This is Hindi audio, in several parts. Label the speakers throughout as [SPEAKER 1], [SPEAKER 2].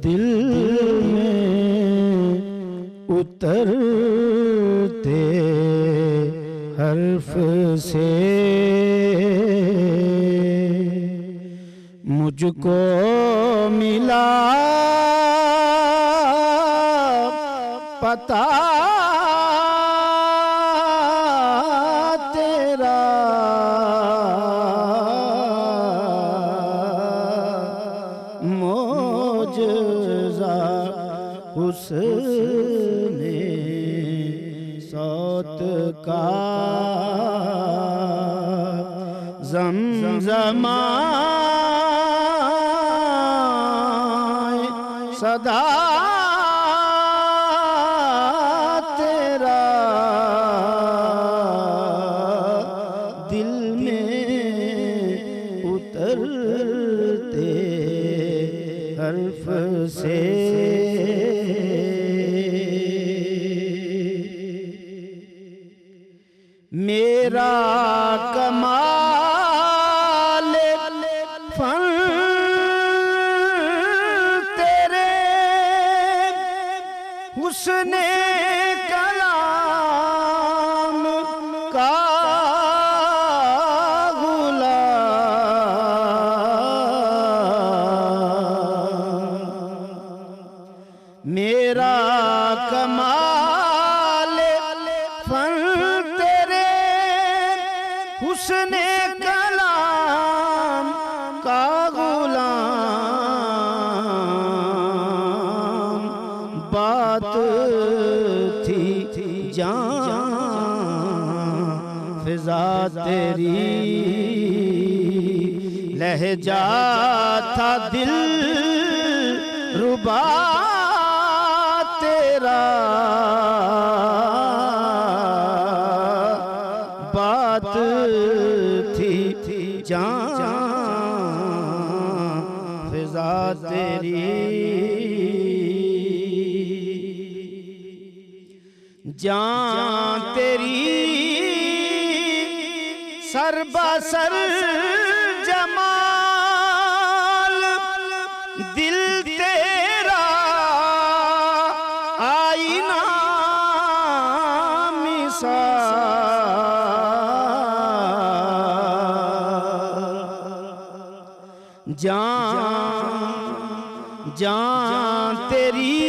[SPEAKER 1] दिल में उतरते हर्फ से मुझको मिला पता तेरा, मोजज़ा हुस्ने सौत का ज़मज़मा सदा तेरा, दिल में उतरते हर्फ से मेरा कमाल फन तेरे हुस्ने कलाम का गुलाम, मेरा कमाल फन तेरे हुस्ने कलाम का गुलाम, बात थी जान फिजा तेरी, लहजा था दिल रुबा तेरा, बात थी जान फिजा तेरी, जान तेरी सरबसर जमाल, दिल तेरा आईना मिसाल, जान तेरी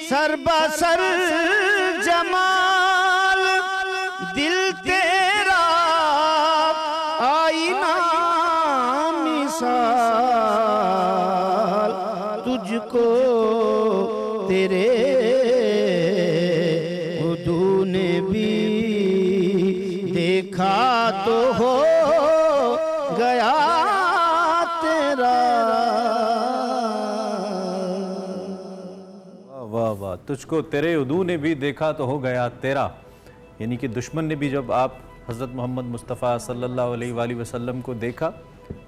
[SPEAKER 1] सरबसर जमाल, दिल तेरा आईना मिसाल, तुझको तेरे खुदू ने भी देखा तो हो गया तेरा।
[SPEAKER 2] वाह वाह, तुझको तेरे उदू ने भी देखा तो हो गया तेरा, यानी कि दुश्मन ने भी जब आप हज़रत मोहम्मद मुस्तफ़ा सल्लल्लाहु अलैहि वसल्लम को देखा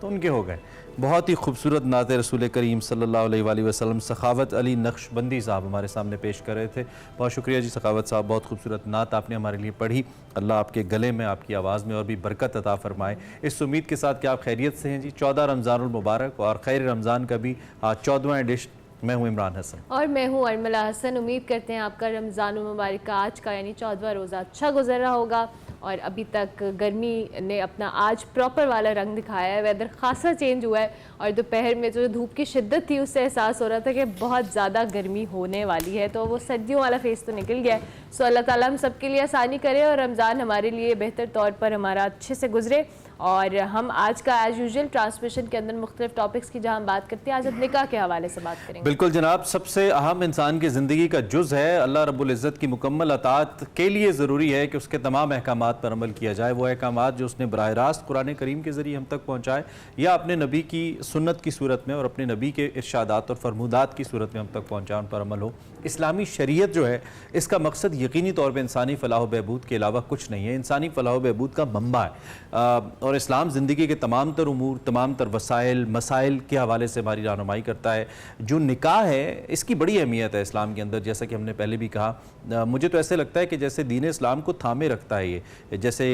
[SPEAKER 2] तो उनके हो गए। बहुत ही खूबसूरत नात रसूल करीम सल्लल्लाहु अलैहि वसल्लम सखावत अली नक्शबंदी साहब हमारे सामने पेश कर रहे थे। बहुत शुक्रिया जी सखावत साहब, बहुत खूबसूरत नात आपने हमारे लिए पढ़ी। अल्लाह आपके गले में, आपकी आवाज़ में और भी बरकत अता फरमाए। इस उम्मीद के साथ कि आप खैरियत से हैं जी। 14 रमज़ानुल मुबारक और खैर रमज़ान का भी आज 14वां एडिशन। मैं हूँ इमरान हसन
[SPEAKER 3] और मैं हूँ अर्मला हसन। उम्मीद करते हैं आपका रमज़ानुल मुबारक का आज का यानी 14वां रोज़ा अच्छा गुजर रहा होगा। और अभी तक गर्मी ने अपना आज प्रॉपर वाला रंग दिखाया है, वेदर खासा चेंज हुआ है और दोपहर में जो धूप की शिद्दत थी उससे एहसास हो रहा था कि बहुत ज़्यादा गर्मी होने वाली है, तो वो सर्दियों वाला फेस तो निकल गया है। सो अल्लाह ताला हम सबके लिए आसानी करे और रमज़ान हमारे लिए बेहतर तौर पर हमारा अच्छे से गुजरे। और हम आज का एज यूजुअल ट्रांसमिशन के अंदर मुख्तलिफ टॉपिक्स की जहाँ हम बात करते हैं, आज हम निकाह के हवाले से बात करेंगे।
[SPEAKER 2] बिल्कुल जनाब, सबसे अहम इंसान की ज़िंदगी का जुज़ है। अल्लाह रब्बुल इज़्ज़त की मुकम्मल अताअत के लिए ज़रूरी है कि उसके तमाम अहकामात पर अमल किया जाए। वो अहकामात जो उसने बराह रास्त कुरान करीम के ज़रिए हम तक पहुँचाए या अपने नबी की सुन्नत की सूरत में और अपने नबी के इरशादात और फरमूदात की सूरत में हम तक पहुँचाए, उन पर अमल हो। इस्लामी शरीयत जो है इसका मकसद यकीनी तौर पर इंसानी फ़लाह व बहबूद के अलावा कुछ नहीं है, इंसानी फ़लाह व बहबूद का मंबा है। और इस्लाम ज़िंदगी के तमाम तर उमूर, तमाम तर वसाइल मसाइल के हवाले से हमारी रहनुमाई करता है। जो निकाह है इसकी बड़ी अहमियत है इस्लाम के अंदर, जैसा कि हमने पहले भी कहा। मुझे तो ऐसे लगता है कि जैसे दीन इस्लाम को थामे रखता है ये, जैसे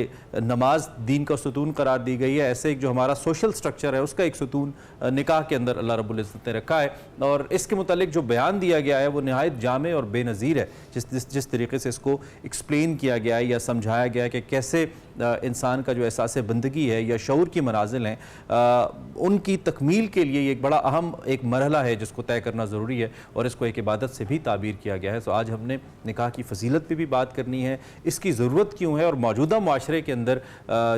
[SPEAKER 2] नमाज दीन का सुतून करार दी गई है, ऐसे एक जो हमारा सोशल स्ट्रक्चर है उसका एक सुतून निकाह के अंदर अल्लाह रब्बुल इज़्ज़त ने रखा है। और इसके मुतालिक जो बयान दिया गया है वो नहायत जामे और बेनज़ीर है। जिस तरीके से इसको एक्सप्लेन किया गया है या समझाया गया है कि कैसे इंसान का जो एहसास बंदगी है या शऊर की मनाजिल हैं, उनकी तकमील के लिए ये एक बड़ा अहम एक मरहला है जिसको तय करना ज़रूरी है, और इसको एक इबादत से भी ताबीर किया गया है। तो आज हमने निकाह की फजीलत पे भी बात करनी है, इसकी ज़रूरत क्यों है, और मौजूदा माशरे के अंदर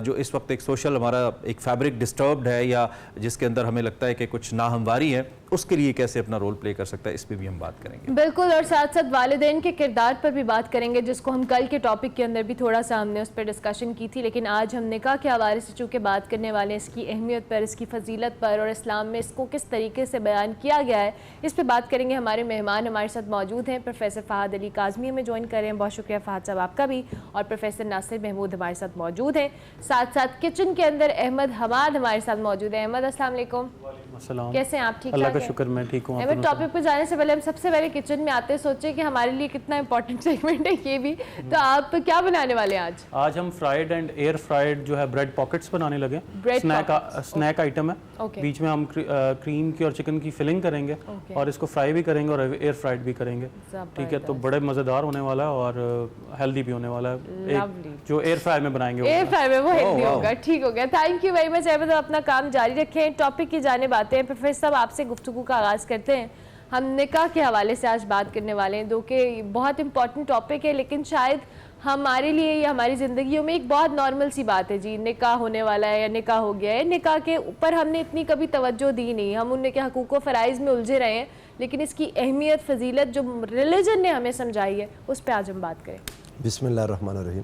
[SPEAKER 2] जो इस वक्त एक सोशल हमारा एक फैब्रिक डिस्टर्ब्ड है या जिसके अंदर हमें लगता है कि कुछ नाहमवारी है, उसके लिए कैसे अपना रोल प्ले कर सकता है, इस पर भी हम बात करेंगे।
[SPEAKER 3] बिल्कुल, और साथ साथ वालिदैन के किरदार पर भी बात करेंगे, जिसको हम कल के टॉपिक के अंदर भी थोड़ा सा हमने उस पर डिस्कशन की थी, लेकिन आज हम निकाह के हवाले से चूँकि बात करने वाले हैं इसकी अहमियत पर, इसकी फजीलत पर, और इस्लाम में इसको किस तरीके से बयान किया गया है, इस पर बात करेंगे। हमारे मेहमान हमारे साथ मौजूद हैं, प्रोफेसर फ़हाद अली काज़मी हमें ज्वाइन कर रहे हैं, बहुत शुक्रिया फ़हाद साहब आपका भी, और प्रोफेसर नासिर महमूद हमारे साथ मौजूद हैं। साथ साथ किचन के अंदर अहमद हमाद हमारे साथ मौजूद है। अहमद, अस्सलाम वालेकुम, कैसे हैं आप? ठीक
[SPEAKER 4] अल्लाह का शुक्र, मैं ठीक हूँ।
[SPEAKER 3] अहमद, टॉपिक पर जाने से पहले हम सबसे पहले किचन में आते सोचे कि हमारे लिए कितना इंपॉर्टेंट सेगमेंट है ये भी, तो आप क्या बनाने वाले हैं आज?
[SPEAKER 4] आज हम फ्राइड एंड एयर फ्राइड जो है ब्रेड पॉकेट्स बनाने लगे। स्नैक आइटम है। बीच में हम क्रीम की और चिकन की फिलिंग करेंगे और इसको फ्राई भी करेंगे और एयर फ्राइड भी करेंगे। ठीक है, तो बड़े मज़ेदार होने वाला है और हेल्दी भी होने वाला है। जो एयर फ्राई में बनाएंगे,
[SPEAKER 3] एयर फ्राई में वो हेल्दी होगा। ठीक हो गया, thank you very much Ahmad, अपना काम जारी रखें। टॉपिक की जाने बातें हैं। प्रोफेसर साहब, आपसे गुफ्तगू का आगाज़ करते हैं। हम निकाह के हवाले से आज बात करने वाले हैं, जो कि बहुत इंपॉर्टेंट टॉपिक है, लेकिन शायद हमारे लिए या हमारी ज़िंदगियों में एक बहुत नॉर्मल सी बात है जी, निकाह होने वाला है या निकाह हो गया है। निकाह के ऊपर हमने इतनी कभी तवज्जो दी नहीं, हम उनके हकूक़ व फ़राइज़ में उलझे रहे हैं, लेकिन इसकी अहमियत फजीलत जो रिलीजन ने हमें समझाई है उस पर आज हम बात करें।
[SPEAKER 5] बिस्मिल्लाहिर्रहमानिर्रहीम।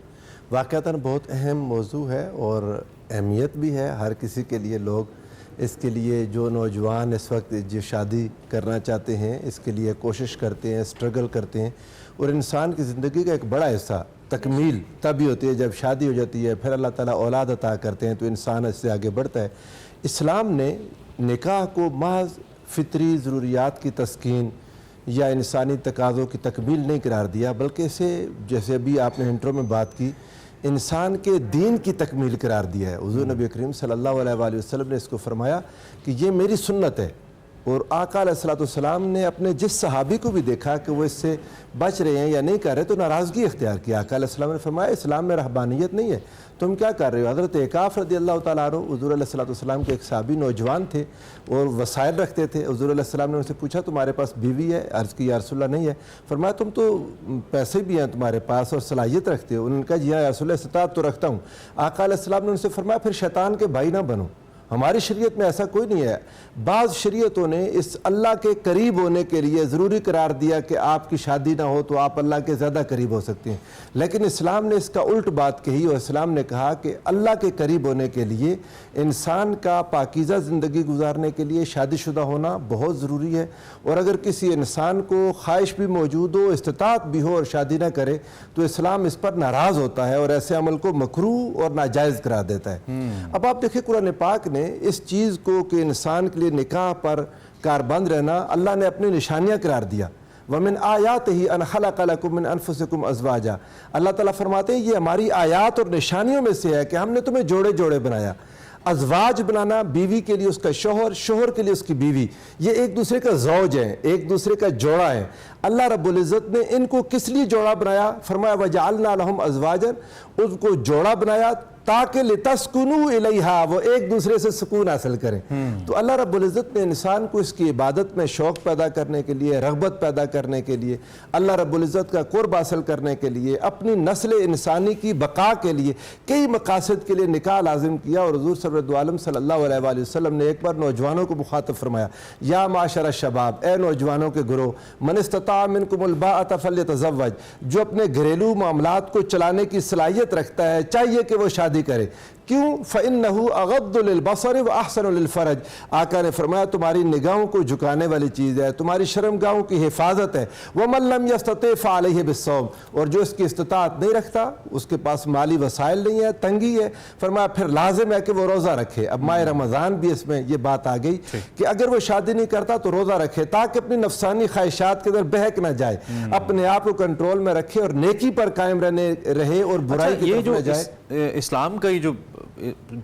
[SPEAKER 5] वाक़अतन बहुत अहम मौजू है और अहमियत भी है हर किसी के लिए। लोग इसके लिए, जो नौजवान इस वक्त जो शादी करना चाहते हैं, इसके लिए कोशिश करते हैं, स्ट्रगल करते हैं, और इंसान की ज़िंदगी का एक बड़ा हिस्सा तकमील तभी होती है जब शादी हो जाती है, फिर अल्लाह ताला औलाद अता करते हैं तो इंसान इससे आगे बढ़ता है। इस्लाम ने निकाह को महज फितरी ज़रूरियात की तस्कीन या इंसानी तकाज़ों की तकमील नहीं करार दिया, बल्कि इसे, जैसे अभी आपने इंट्रो में बात की, इंसान के दीन की तकमील करार दिया है। हुज़ूर नबी करीम सल्लल्लाहु अलैहि वसल्लम ने इसको फरमाया कि ये मेरी सुन्नत है। और आका अलैहिस्सलाम ने अपने जिस सहाबी को भी देखा कि वो इससे बच रहे हैं या नहीं कर रहे, तो नाराज़गी इख्तियार की। आका अलैहिस्सलाम ने फरमाया, इस्लाम में रहबानियत नहीं है, तुम क्या कर रहे हो? हज़रत एकाफ़ रज़ियल्लाहु तआला अन्हु, हुज़ूर अलैहिस्सलाम के एक सहाबी नौजवान थे और वसाइल रखते थे। हुज़ूर अलैहिस्सलाम ने उनसे पूछा, तुम्हारे पास बीवी है? अर्ज़ की, या रसूलल्लाह नहीं है। फरमाया, तुम तो पैसे भी हैं तुम्हारे पास और सलाहियत रखते हो। उन्होंने कहा, जी हाँ या रसूलल्लाह, इस्तात तो रखता हूँ। आका अलैहिस्सलाम ने उनसे फरमाया, फिर शैतान के भाई ना बनो, हमारी शरीयत में ऐसा कोई नहीं है। बाज़ शरीयतों ने इस अल्लाह के करीब होने के लिए ज़रूरी करार दिया कि आपकी शादी ना हो तो आप अल्लाह के ज़्यादा करीब हो सकते हैं, लेकिन इस्लाम ने इसका उल्ट बात कही और इस्लाम ने कहा कि अल्लाह के करीब होने के लिए इंसान का पाकीज़ा ज़िंदगी गुजारने के लिए शादीशुदा होना बहुत ज़रूरी है। और अगर किसी इंसान को ख्वाहिश भी मौजूद हो, इस्तिताअत भी हो और शादी ना करे, तो इस्लाम इस पर नाराज़ होता है और ऐसे अमल को मकरूह और नाजायज़ करार देता है। अब आप देखिए, कुरान पाक ने इस चीज़ को कि इंसान के लिए निकाह पर कारबंद रहना अल्लाह ने अपनी निशानियाँ करार दिया। वमिन आयातिही अन खलक़ लकुम मिन अनफुसिकुम अज़वाजा, अल्लाह ताला फरमाते हैं ये हमारी आयात और निशानियों में से है कि हमने तुम्हें जोड़े जोड़े बनाया। अज़वाज बनाना, बीवी के लिए उसका शोहर, शोहर के लिए उसकी बीवी, ये एक दूसरे का ज़ौज है, एक दूसरे का जोड़ा है। अल्लाह रब्बुल इज़्ज़त ने इनको किस लिए जोड़ा बनाया? फरमाया वजअलना लहुम अज़वाजन, उसको जोड़ा बनाया ताकि लितस्कुनू इलैहा, वो एक दूसरे से सुकून हासिल करें। तो अल्लाह रब्बुल इज़्ज़त ने इंसान को इसकी इबादत में शौक़ पैदा करने के लिए, रग़बत पैदा करने के लिए, अल्लाह रब्बुल इज़्ज़त का क़ुर्ब हासिल करने के लिए, अपनी नस्ल इंसानी की बका के लिए कई मकासद के लिए निकाह लाजिम किया। और हुज़ूर सल्लल्लाहु अलैहि वसल्लम ने एक बार नौजवानों को मुखातब फरमाया, या माशर शबाब, ए नौजवानों के गुरो, मन इस्तता मिनकुमुल बाअत फल्यतज़व्वज, जो अपने घरेलू मामलात को चलाने की सलाहियत रखता है चाहिए कि वो शादी करे। क्यों? फ़इन्नहु अग़द्दु लिलबसर व अहसनु लिलफ़रज। आका ने फरमाया तुम्हारी निगाहों को झुकाने वाली चीज़ है, तुम्हारी शर्मगाहों की हिफाजत है। वमन लम यस्तति फ़अलैहि बिस्सौम, और जो इसकी इस्तिताअत नहीं रखता, उसके पास माली वसाइल नहीं है, तंगी है, फरमाया फिर लाजिम है कि वो रोज़ा रखे। अब माह रमज़ान भी इसमें ये बात आ गई कि अगर वो शादी नहीं करता तो रोज़ा रखे, ताकि अपनी नफसानी ख्वाहिशात के अंदर बहक ना जाए, अपने आप को कंट्रोल में रखे और नेकी पर कायम रहे और बुराई की तरफ न जाए।
[SPEAKER 2] इस्लाम का ये जो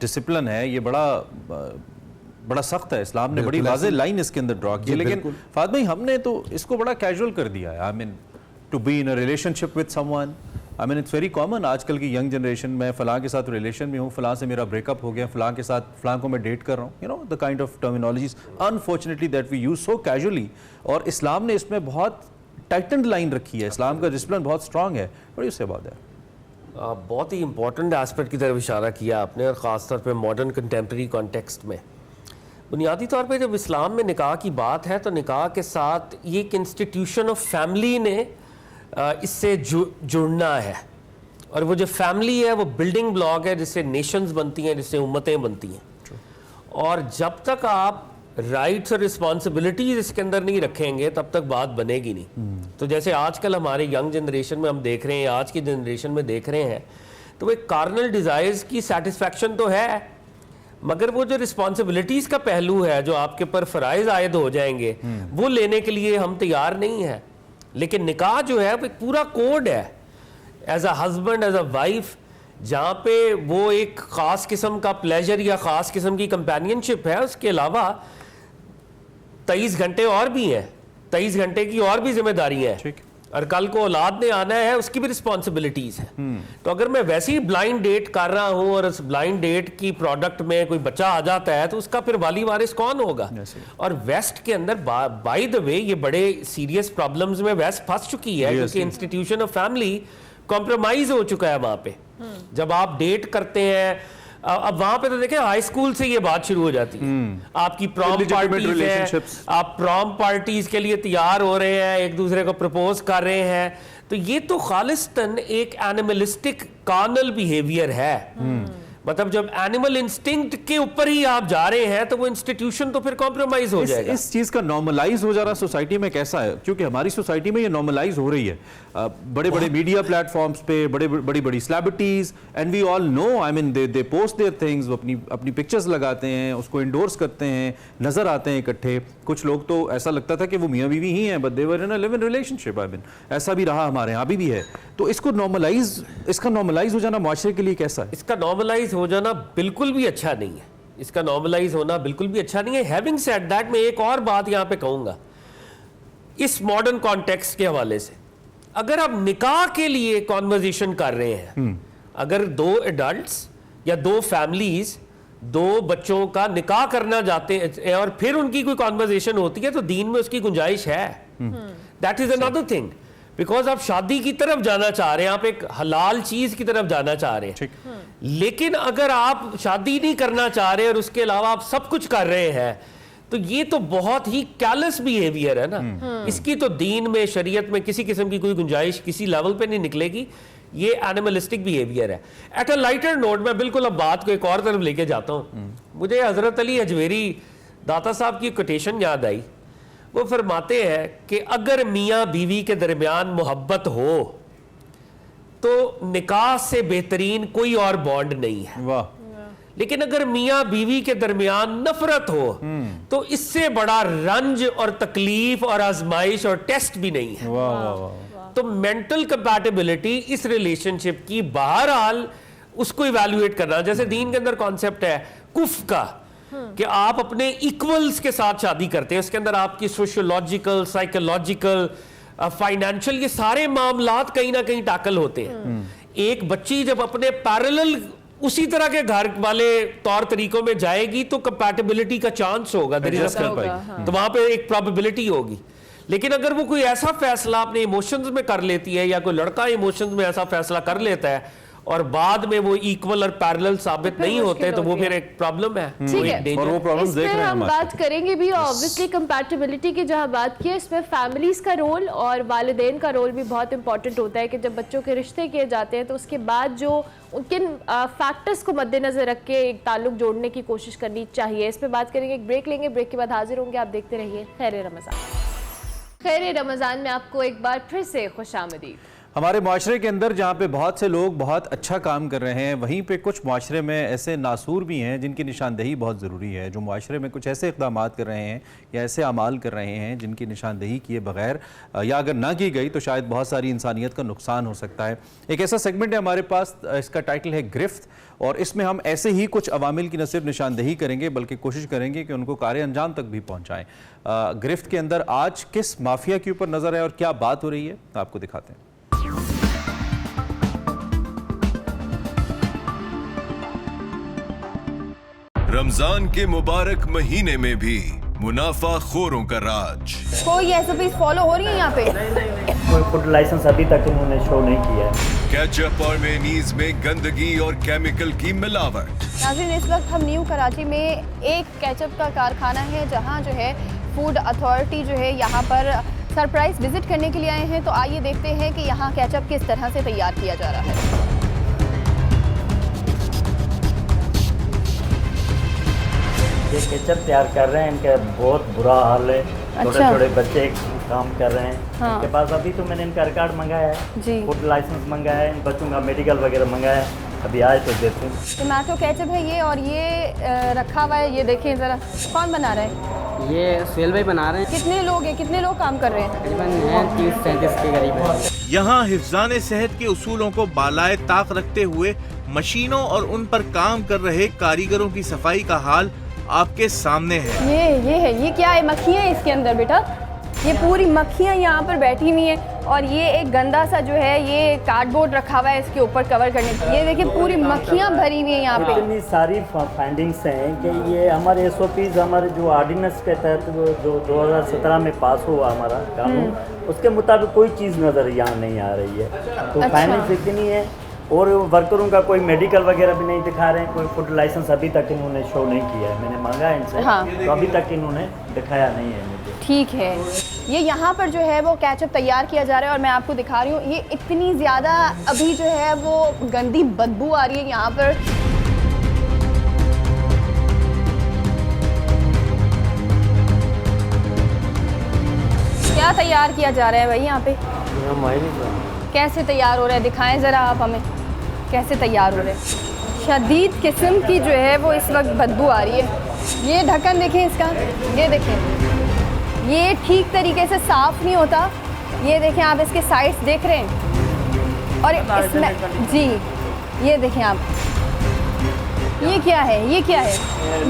[SPEAKER 2] डिसिप्लिन है ये बड़ा सख्त है। इस्लाम ने बड़ी वाज़ेह लाइन इसके अंदर ड्रॉ की है, लेकिन फात भाई हमने तो इसको बड़ा कैजुअल कर दिया है। I mean to be in a relationship with someone, I mean it's very common आजकल की यंग जनरेशन में, फ़लाँ के साथ रिलेशन में हूँ, फ़लाँ से मेरा ब्रेकअप हो गया, फ़लाँ के साथ फ़लाँ को मैं डेट कर रहा हूँ, you know the kind of terminologies unfortunately that we use so casually. और इस्लाम ने इसमें बहुत टाइटन्ड लाइन रखी है, इस्लाम का डिसिप्लिन बहुत स्ट्रॉन्ग है। बड़ी उससे बात है,
[SPEAKER 6] बहुत ही इंपॉर्टेंट एस्पेक्ट की तरफ इशारा किया आपने, और ख़ास तौर पे मॉडर्न कंटेम्प्रेरी कॉन्टेक्स्ट में। बुनियादी तौर पे जब इस्लाम में निकाह की बात है तो निकाह के साथ ये एक इंस्टीट्यूशन ऑफ फैमिली ने इससे जुड़ना है, और वो जो फैमिली है वो बिल्डिंग ब्लॉक है जिससे नेशंस बनती हैं, जिससे उम्मतें बनती हैं। और जब तक आप राइट्स और रिस्पॉन्सिबिलिटीज इसके अंदर नहीं रखेंगे तब तक बात बनेगी नहीं। तो जैसे आजकल हमारे यंग जनरेशन में हम देख रहे हैं, आज की जनरेशन में देख रहे हैं, तो वो एक कार्नल डिज़ायर्स की सेटिस्फैक्शन तो है, मगर वो जो रिस्पॉन्सिबिलिटीज़ का पहलू है, जो आपके ऊपर फ़राइज़ आयद हो जाएंगे, वो लेने के लिए हम तैयार नहीं है। लेकिन निकाह जो है वो एक पूरा कोड है, as a husband, as a wife, जहाँ पे वो एक ख़ास किस्म का प्लेजर या ख़ास किस्म की कंपेनियनशिप है। उसके अलावा 23 घंटे और भी हैं, 23 घंटे की और भी जिम्मेदारियां हैं, और कल को औलाद ने आना है, उसकी भी रिस्पॉन्सिबिलिटीज है। तो अगर मैं वैसे ही ब्लाइंड डेट कर रहा हूं और उस ब्लाइंड डेट की प्रोडक्ट में कोई बच्चा आ जाता है तो उसका फिर वाली वारिस कौन होगा? और वेस्ट के अंदर बाय द वे ये बड़े सीरियस प्रॉब्लम्स में वेस्ट फंस चुकी है, क्योंकि इंस्टीट्यूशन ऑफ फैमिली कॉम्प्रोमाइज हो चुका है वहां पे। जब आप डेट करते हैं, अब वहां पे तो देखें हाई स्कूल से ये बात शुरू हो जाती है। आपकी प्रॉम पार्टीज है, आप प्रॉम पार्टीज के लिए तैयार हो रहे हैं, एक दूसरे को प्रपोज कर रहे हैं, तो ये तो खालिस्तन एक एनिमलिस्टिक कार्नल बिहेवियर है। मतलब जब एनिमल इंस्टिंक्ट के ऊपर ही आप जा रहे हैं तो वो इंस्टीट्यूशन तो फिर कॉम्प्रोमाइज हो जाएगा।
[SPEAKER 2] इस चीज का नॉर्मलाइज हो जा रहा सोसाइटी में कैसा है? क्योंकि हमारी सोसाइटी में ये नॉर्मलाइज हो रही है, बड़े बड़े मीडिया प्लेटफॉर्म्स पे बड़ी बड़ी celebrities, and we all know, I mean they post there things, वो अपनी पिक्चर्स लगाते हैं, उसको इंडोर्स करते हैं, नजर आते हैं इकट्ठे। कुछ लोग तो ऐसा लगता था कि वो मियाँ बीवी ही हैं, but they were in a live in relationship. I mean ऐसा भी रहा हमारे यहाँ, अभी भी है। तो इसका नॉर्मलाइज हो जाना मुआशरे के लिए कैसा है?
[SPEAKER 6] इसका नॉर्मलाइज हो जाना बिल्कुल भी अच्छा नहीं है, इसका नॉर्मलाइज होना बिल्कुल भी अच्छा नहीं है। हैविंग सेड दैट, मैं एक और बात यहाँ पे कहूंगा इस मॉडर्न कॉन्टेक्स्ट के हवाले से। अगर आप निकाह के लिए कॉन्वर्जेशन कर रहे हैं, अगर दो एडल्ट्स या दो फैमिलीज, दो बच्चों का निकाह करना चाहते हैं और फिर उनकी कोई कॉन्वर्जेशन होती है, तो दीन में उसकी गुंजाइश है। That is another thing, because आप शादी की तरफ जाना चाह रहे हैं, आप एक हलाल चीज की तरफ जाना चाह रहे हैं। लेकिन अगर आप शादी नहीं करना चाह रहे और उसके अलावा आप सब कुछ कर रहे हैं, तो ये तो बहुत ही कैलस बिहेवियर है ना। इसकी तो दीन में, शरीयत में किसी किस्म की कोई गुंजाइश किसी लेवल पे नहीं निकलेगी। ये एनिमलिस्टिक बिहेवियर है। एट अ लाइटर नोट, मैं बिल्कुल अब बात को एक और तरफ लेके जाता हूँ। मुझे हजरत अली हजवेरी दाता साहब की कोटेशन याद आई। वो फरमाते हैं कि अगर मियाँ बीवी के दरमियान मोहब्बत हो तो निकाह से बेहतरीन कोई और बॉन्ड नहीं है।
[SPEAKER 2] वाह।
[SPEAKER 6] लेकिन अगर मियाँ बीवी के दरमियान नफरत हो तो इससे बड़ा रंज और तकलीफ और आजमाइश और टेस्ट भी नहीं है।
[SPEAKER 2] वाह वाह वाह।
[SPEAKER 6] तो मेंटल कंपैटिबिलिटी इस रिलेशनशिप की बहरहाल उसको इवैल्यूएट करना, जैसे दीन के अंदर कॉन्सेप्ट है कुफ का, कि आप अपने इक्वल्स के साथ शादी करते हैं, उसके अंदर आपकी सोशियोलॉजिकल, साइकोलॉजिकल, फाइनेंशियल, ये सारे मामलात कहीं ना कहीं टैकल होते हैं। एक बच्ची जब अपने पैरेलल उसी तरह के घर वाले तौर तरीकों में जाएगी तो कंपैटिबिलिटी का चांस होगा, तो वहां पे एक प्रोबेबिलिटी होगी। लेकिन अगर वो कोई ऐसा फैसला अपने इमोशंस में कर लेती है, या कोई लड़का इमोशंस में ऐसा फैसला कर लेता है और बाद में वो इक्वल और पैरेलल साबित नहीं होते तो वो फिर एक प्रॉब्लम है।
[SPEAKER 3] ठीक है,
[SPEAKER 2] और वो प्रॉब्लम देख रहे हैं
[SPEAKER 3] हम बात करेंगे भी। ऑब्वियसली कंपैटिबिलिटी की जहाँ बात की है, इसमें फैमिलीज का रोल और वालिदैन का रोल भी बहुत इंपॉर्टेंट होता है कि जब बच्चों के रिश्ते किए जाते हैं तो उसके बाद जो किन फैक्टर्स को मद्देनजर रख के एक ताल्लुक जोड़ने की कोशिश करनी चाहिए, इस पर बात करेंगे। एक ब्रेक लेंगे, ब्रेक के बाद हाजिर होंगे। आप देखते रहिए खैर रमज़ान। खैर रमज़ान में आपको एक बार फिर से खुशामदीद।
[SPEAKER 2] हमारे माशरे के अंदर जहाँ पे बहुत से लोग बहुत अच्छा काम कर रहे हैं, वहीं पे कुछ माशरे में ऐसे नासूर भी हैं जिनकी निशानदेही बहुत ज़रूरी है। जो माशरे में कुछ ऐसे इक़दाम कर रहे हैं या ऐसे अमाल कर रहे हैं जिनकी निशानदेही किए बगैर या अगर ना की गई तो शायद बहुत सारी इंसानियत का नुकसान हो सकता है। एक ऐसा सेगमेंट है हमारे पास, इसका टाइटल है गिरफ्त, और इसमें हम ऐसे ही कुछ अवामिल की न सिर्फ निशानदेही करेंगे बल्कि कोशिश करेंगे कि उनको कार अंजाम तक भी पहुँचाएँ। गिरफ्त के अंदर आज किस माफिया के ऊपर नज़र है और क्या बात हो रही है आपको दिखाते हैं।
[SPEAKER 7] रमजान के मुबारक महीने में भी मुनाफा खोरों का राज।
[SPEAKER 8] कोई एसओपीज फॉलो हो रही है यहाँ पे?
[SPEAKER 9] कोई फूड लाइसेंस अभी तक इन्होंने शो नहीं किया है।
[SPEAKER 7] केचप और मेयोनीज में गंदगी और केमिकल की मिलावट।
[SPEAKER 8] नाज़रीन, इस वक्त हम न्यू कराची में एक केचप का कारखाना है जहाँ जो है फूड अथॉरिटी जो है यहाँ पर सरप्राइज विजिट करने के लिए आए हैं। तो आइए देखते हैं कि यहाँ केचप किस तरह से तैयार किया जा रहा है।
[SPEAKER 9] ये केचप तैयार कर रहे हैं, इनका बहुत बुरा हाल है। छोटे छोटे बच्चे काम कर रहे हैं। हाँ। इनके पास अभी तो मैंने इनका रिकॉर्ड मंगाया है, फूड लाइसेंस मंगाया है, इन बच्चों का मेडिकल वगैरह मंगाया है। अभी आए तो देखते हैं।
[SPEAKER 8] टमाटो केचप है ये, और ये रखा हुआ है, ये देखें ज़रा। कौन बना रहा है?
[SPEAKER 10] ये सुहेल भाई बना रहे हैं।
[SPEAKER 8] कितने लोग हैं, कितने लोग काम कर रहे हैं?
[SPEAKER 10] तकरीबन 30-37 के करीब है।
[SPEAKER 11] यहाँ हिफ्ज़ाने सेहत के उसूलों को बालाए ताक रखते हुए मशीनों और उन पर काम कर रहे कारीगरों की सफाई का हाल आपके सामने है।
[SPEAKER 8] ये क्या है? मक्खियाँ हैं इसके अंदर बेटा, ये पूरी मक्खियाँ यहाँ पर बैठी हुई हैं। और ये एक गंदा सा जो है ये कार्डबोर्ड रखा हुआ है इसके ऊपर कवर करने के लिए। ये देखिए पूरी मक्खियाँ भरी हुई हैं यहाँ पे।
[SPEAKER 9] इतनी सारी फाइंडिंग्स हैं कि ये हमारे एसओपीज, हमारे जो ऑर्डिनेंस के तहत जो 2017 में पास हुआ हमारा कानून, उसके मुताबिक कोई चीज़ नज़र यहाँ नहीं आ रही है। तो फाइंडिंग्स इतनी है, और वर्करों का कोई मेडिकल वगैरह भी नहीं दिखा रहे हैं। कोई फूड लाइसेंस अभी तक इन्होंने शो नहीं किया है। मैंने मांगा है इनसे, तो अभी तक इन्होंने दिखाया नहीं है मुझे।
[SPEAKER 8] ठीक है, ये यहाँ पर जो है वो केचप तैयार किया जा रहा है और मैं आपको दिखा रही हूँ। ये इतनी ज़्यादा अभी जो है वो गंदी बदबू आ रही है यहाँ पर। क्या तैयार किया जा रहा है भाई यहाँ पे? कैसे तैयार हो रहा है, दिखाएं ज़रा आप हमें कैसे तैयार हो रहे हैं। शदीद किस्म की जो है वो इस वक्त बदबू आ रही है। ये ढक्कन देखें इसका, ये देखें, ये ठीक तरीके से साफ़ नहीं होता। ये देखें आप, इसके साइड्स देख रहे हैं, और इसमें जी ये देखें आप, ये क्या है, ये क्या है,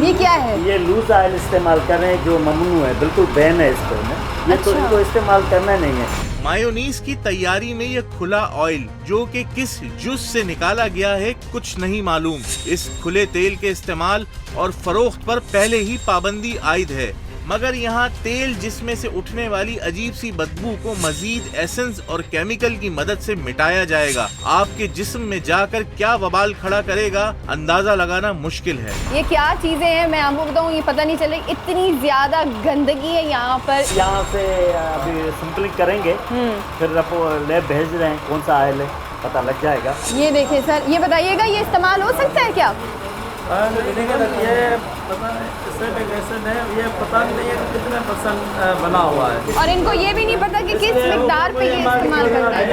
[SPEAKER 8] ये क्या है?
[SPEAKER 9] ये लूज ऑयल इस्तेमाल कर रहे हैं जो ममनू है, बिल्कुल बैन है इस पर। ये तो इनको इस्तेमाल करना नहीं है।
[SPEAKER 11] मायोनीज की तैयारी में यह खुला ऑयल जो कि किस जुज से निकाला गया है कुछ नहीं मालूम। इस खुले तेल के इस्तेमाल और फरोख्त पर पहले ही पाबंदी आयद है, मगर यहाँ तेल जिसमें से उठने वाली अजीब सी बदबू को मजीद एसेंस और केमिकल की मदद से मिटाया जाएगा। आपके जिस्म में जाकर क्या वबाल खड़ा करेगा अंदाजा लगाना मुश्किल है।
[SPEAKER 8] ये क्या चीजें हैं मैं आपको बताऊँ, ये पता नहीं चले। इतनी ज्यादा गंदगी है यहाँ पर।
[SPEAKER 9] यहाँ से अभी सैंपलिंग करेंगे, फिर लैब भेज रहे हैं, कौन सा आयल है पता लग जाएगा।
[SPEAKER 8] ये देखिए सर, ये बताइएगा ये इस्तेमाल हो सकता है क्या?
[SPEAKER 10] ये पता नहीं, ये पता नहीं है कितने % बना हुआ है,
[SPEAKER 8] और इनको ये भी नहीं पता कि किस मिकदार पे ये इस्तेमाल करना है।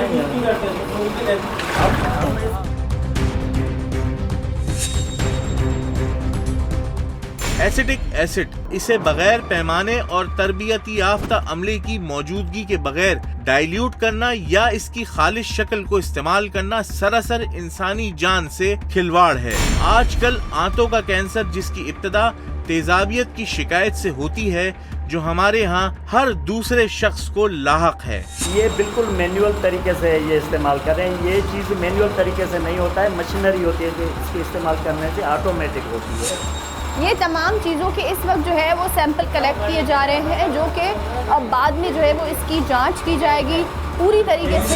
[SPEAKER 11] एसिटिक एसिड, इसे बगैर पैमाने और तरबियती याफ्ता अमले की मौजूदगी के बगैर डाइल्यूट करना या इसकी खालिश शक्ल को इस्तेमाल करना सरासर इंसानी जान से खिलवाड़ है। आजकल आंतों का कैंसर जिसकी इब्तिदा तेजाबियत की शिकायत से होती है, जो हमारे यहाँ हर दूसरे शख्स को लाहक है।
[SPEAKER 9] ये बिल्कुल मैनुअल तरीके से ये इस्तेमाल करें। ये चीज़ मैनुअल तरीके से नहीं होता है, मशीनरी होती है जो इसके इस्तेमाल करने से ऑटोमेटिक होती है।
[SPEAKER 8] ये तमाम चीज़ों के इस वक्त जो है वो सैंपल कलेक्ट किए जा रहे हैं, जो कि अब बाद में जो है वो इसकी जांच की जाएगी पूरी तरीके से।